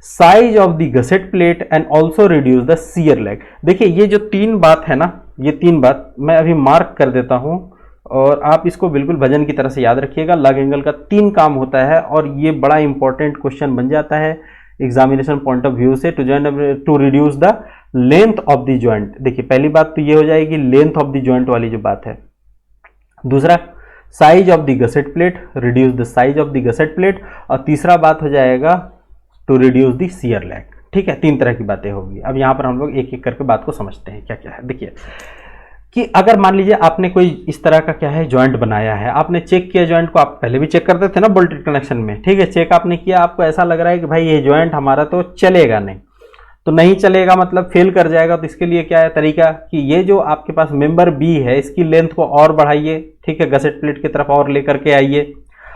size of the gusset plate and also reduce the shear lag. देखिए ये जो तीन बात है ना, ये तीन बात मैं अभी मार्क कर देता हूं और आप इसको बिल्कुल भजन की तरह से याद रखिएगा। लग एंगल का तीन काम होता है और ये बड़ा इंपॉर्टेंट क्वेश्चन बन जाता है एग्जामिनेशन पॉइंट ऑफ व्यू से, to reduce the length of the joint. देखिए पहली बात तो ये हो जाएगी लेंथ ऑफ द ज्वाइंट वाली जो बात है। दूसरा size of the gusset plate, reduce the size of the gusset plate. और तीसरा बात हो जाएगा to reduce the shear lag. ठीक है, तीन तरह की बातें होगी। अब यहां पर हम लोग एक एक करके बात को समझते हैं क्या क्या है। देखिए कि अगर मान लीजिए आपने कोई इस तरह का क्या है जॉइंट बनाया है, आपने चेक किया जॉइंट को, आप पहले भी चेक करते थे ना बोल्टेड कनेक्शन में, ठीक है, चेक आपने किया, आपको ऐसा लग रहा है कि भाई ये जॉइंट हमारा तो चलेगा नहीं, तो नहीं चलेगा मतलब फेल कर जाएगा। तो इसके लिए क्या है तरीका कि ये जो आपके पास मेंबर बी है इसकी लेंथ को और बढ़ाइए, ठीक है, गसेट प्लेट की तरफ और लेकर के आइए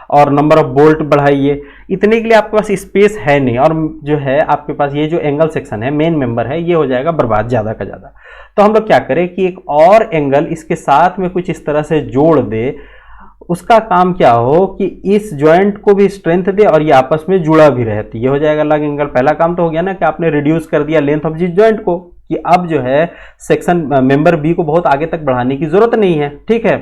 और नंबर ऑफ बोल्ट बढ़ाइए। इतने के लिए आपके पास स्पेस है नहीं और जो है आपके पास ये जो एंगल सेक्शन है, मेन मेंबर है, ये हो जाएगा बर्बाद ज़्यादा का ज़्यादा। तो हम लोग क्या करें कि एक और एंगल इसके साथ में कुछ इस तरह से जोड़ दे, उसका काम क्या हो कि इस जॉइंट को भी स्ट्रेंथ दे और ये आपस में जुड़ा भी रहती, ये हो जाएगा लग एंगल। पहला काम तो हो गया ना कि आपने रिड्यूस कर दिया लेंथ ऑफ जिस जॉइंट को, कि अब जो है सेक्शन मेंबर बी को बहुत आगे तक बढ़ाने की जरूरत नहीं है, ठीक है।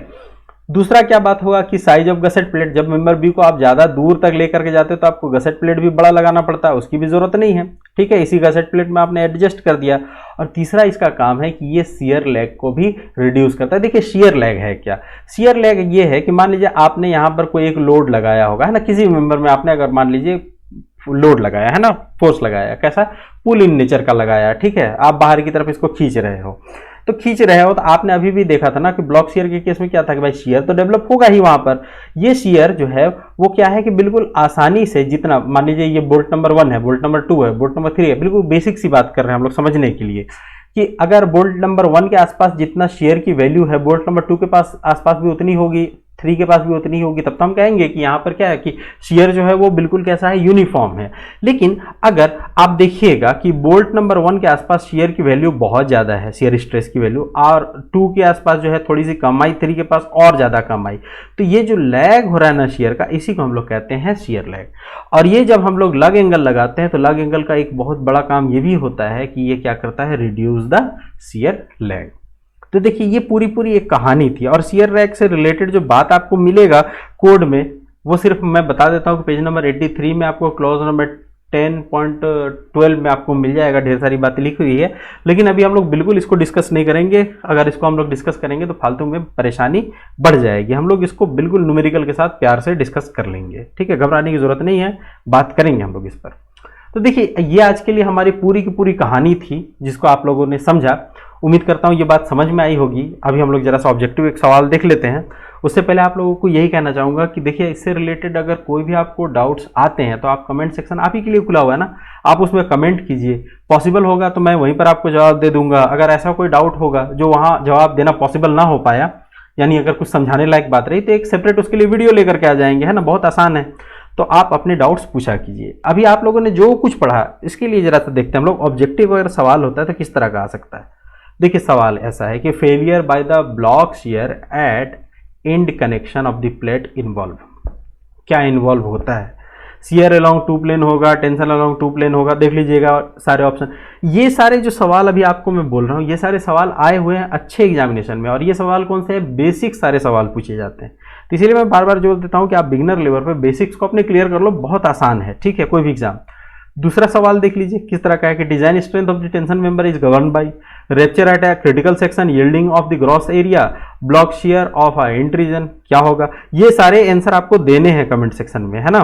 दूसरा क्या बात होगा कि साइज ऑफ गसेट प्लेट, जब मेंबर बी को आप ज़्यादा दूर तक लेकर के जाते हो तो आपको गसेट प्लेट भी बड़ा लगाना पड़ता है, उसकी भी ज़रूरत नहीं है, ठीक है, इसी गसेट प्लेट में आपने एडजस्ट कर दिया। और तीसरा इसका काम है कि ये शियर लैग को भी रिड्यूस करता है। देखिए शियर लैग है क्या, शियर लैग ये है कि मान लीजिए आपने यहाँ पर कोई एक लोड लगाया होगा, है ना, किसी मेंबर में आपने अगर मान लीजिए लोड लगाया है ना, फोर्स लगाया, कैसा, पुल इन नेचर का लगाया, ठीक है, आप बाहर की तरफ इसको खींच रहे हो, तो खींच रहे हो तो आपने अभी भी देखा था ना कि ब्लॉक शियर के केस में क्या था कि भाई शियर तो डेवलप होगा ही वहां पर। ये शियर जो है वो क्या है कि बिल्कुल आसानी से, जितना मान लीजिए ये बोल्ट नंबर 1 है, बोल्ट नंबर 2 है, बोल्ट नंबर 3 है, बिल्कुल बेसिक सी बात कर रहे हैं हम लोग समझने के लिए कि अगर बोल्ट नंबर 1 के आसपास जितना शेयर की वैल्यू है बोल्ट नंबर 2 के पास आसपास भी उतनी होगी, 3 के पास भी उतनी होगी, तब तो हम कहेंगे कि यहाँ पर क्या है कि शेयर जो है वो बिल्कुल कैसा है, यूनिफॉर्म है। लेकिन अगर आप देखिएगा कि बोल्ट नंबर 1 के आसपास शेयर की वैल्यू बहुत ज़्यादा है, शेयर स्ट्रेस की वैल्यू, और 2 के आसपास जो है थोड़ी सी कम आई, 3 के पास और ज़्यादा कम आई, तो ये जो लैग हो रहा है ना शेयर का, इसी को हम लोग कहते हैं शेयर लैग। और ये जब हम लोग लग एंगल लगाते हैं तो लग एंगल का एक बहुत बड़ा काम ये भी होता है कि ये क्या करता है, रिड्यूस द शेयर लैग। तो देखिए ये पूरी एक कहानी थी। और शेयर लैग से रिलेटेड जो बात आपको मिलेगा कोड में, वो सिर्फ मैं बता देता हूँ कि पेज नंबर 83 में आपको क्लॉज नंबर 10.12 में आपको मिल जाएगा, ढेर सारी बातें लिखी हुई है। लेकिन अभी हम लोग बिल्कुल इसको डिस्कस नहीं करेंगे, अगर इसको हम लोग डिस्कस करेंगे तो फालतू में परेशानी बढ़ जाएगी। हम लोग इसको बिल्कुल न्यूमेरिकल के साथ प्यार से डिस्कस कर लेंगे, ठीक है, घबराने की जरूरत नहीं है, बात करेंगे हम लोग इस पर। तो देखिए ये आज के लिए हमारी पूरी की पूरी कहानी थी जिसको आप लोगों ने समझा। उम्मीद करता हूँ ये बात समझ में आई होगी। अभी हम लोग जरा सा ऑब्जेक्टिव एक सवाल देख लेते हैं। उससे पहले आप लोगों को यही कहना चाहूँगा कि देखिए इससे रिलेटेड अगर कोई भी आपको डाउट्स आते हैं तो आप कमेंट सेक्शन आप ही के लिए खुला हुआ है ना, आप उसमें कमेंट कीजिए, पॉसिबल होगा तो मैं वहीं पर आपको जवाब दे दूंगा। अगर ऐसा कोई डाउट होगा जो वहाँ जवाब देना पॉसिबल ना हो पाया, यानी अगर कुछ समझाने लायक बात रही, तो एक सेपरेट उसके लिए वीडियो लेकर के आ जाएंगे, है ना, बहुत आसान है। तो आप अपने डाउट्स पूछा कीजिए। अभी आप लोगों ने जो कुछ पढ़ा इसके लिए जरा सा देखते हैं हम लोग ऑब्जेक्टिव अगर सवाल होता है तो किस तरह का आ सकता है। देखिए सवाल ऐसा है कि failure by the block shear at end connection of the plate involve, क्या इन्वॉल्व होता है, शियर अलोंग 2 प्लेन होगा, टेंशन अलोंग 2 प्लेन होगा, देख लीजिएगा सारे ऑप्शन। ये सारे जो सवाल अभी आपको मैं बोल रहा हूँ ये सारे सवाल आए हुए हैं अच्छे एग्जामिनेशन में, और ये सवाल कौन से हैं, बेसिक सारे सवाल पूछे जाते हैं। तो इसीलिए मैं बार बार जोर देता हूँ कि आप बिगिनर लेवल पे बेसिक्स को अपने क्लियर कर लो, बहुत आसान है, ठीक है, कोई भी एग्जाम। दूसरा सवाल देख लीजिए किस तरह का है कि design strength of the tension member is govern by rupture at a critical section, yielding of the gross area, block shear of a end region, क्या होगा। ये सारे आंसर आपको देने हैं कमेंट सेक्शन में, है ना।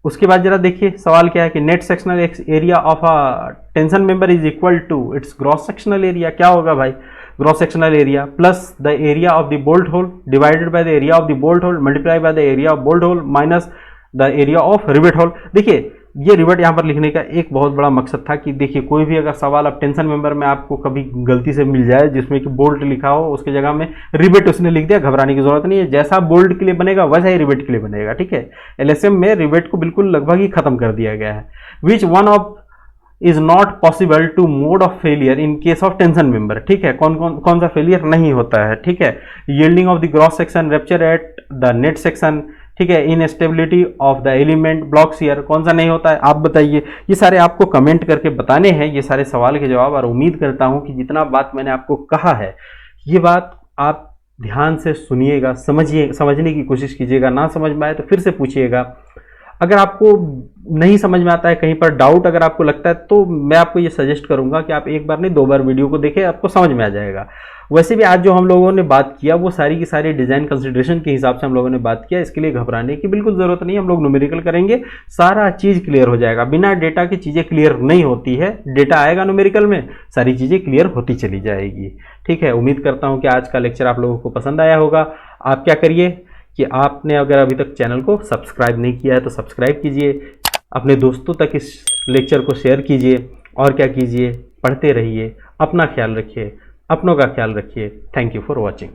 उसके बाद जरा देखिए सवाल क्या है कि net sectional area of a tension member is equal to its gross sectional area, क्या होगा भाई, gross sectional area plus the area of the bolt hole divided by the area of the bolt hole multiply by the area of bolt hole minus the area of rivet hole. देखिए ये rivet यहाँ पर लिखने का एक बहुत बड़ा मकसद था कि देखिए कोई भी अगर सवाल अब टेंशन मेंबर में आपको कभी गलती से मिल जाए जिसमें कि बोल्ट लिखा हो, उसकी जगह में रिवेट उसने लिख दिया, घबराने की जरूरत नहीं है, जैसा बोल्ट के लिए बनेगा वैसा ही रिवेट के लिए बनेगा, ठीक है। एलएसएम में रिवेट को बिल्कुल लगभग ही खत्म कर दिया गया है। Which one of is not possible to mode of failure in case of tension member, ठीक है, कौन सा फेलियर नहीं होता है, ठीक है। Yielding of the gross section, rupture at the net section, ठीक है, instability of the element, block shear, कौन सा नहीं होता है आप बताइए। ये सारे आपको कमेंट करके बताने हैं ये सारे सवाल के जवाब, और उम्मीद करता हूं कि जितना बात मैंने आपको कहा है ये बात आप ध्यान से सुनिएगा, समझने की कोशिश कीजिएगा। ना समझ में आए तो फिर से पूछिएगा। अगर आपको नहीं समझ में आता है, कहीं पर डाउट अगर आपको लगता है, तो मैं आपको ये सजेस्ट करूंगा कि आप एक बार नहीं 2 बार वीडियो को देखें, आपको समझ में आ जाएगा। वैसे भी आज जो हम लोगों ने बात किया वो सारी की सारी डिजाइन कंसिडरेशन के हिसाब से हम लोगों ने बात किया, इसके लिए घबराने की बिल्कुल जरूरत नहीं। हम लोग न्यूमेरिकल करेंगे, सारा चीज क्लियर हो जाएगा। बिना डेटा की चीजें क्लियर नहीं होती है, डेटा आएगा न्यूमेरिकल में सारी चीजें क्लियर होती चली जाएगी, ठीक है। उम्मीद करता हूं कि आज का लेक्चर आप लोगों को पसंद आया होगा। आप क्या करिए कि आपने अगर अभी तक चैनल को सब्सक्राइब नहीं किया है तो सब्सक्राइब कीजिए, अपने दोस्तों तक इस लेक्चर को शेयर कीजिए, और क्या कीजिए, पढ़ते रहिए, अपना ख्याल रखिए, अपनों का ख्याल रखिए। Thank you for watching.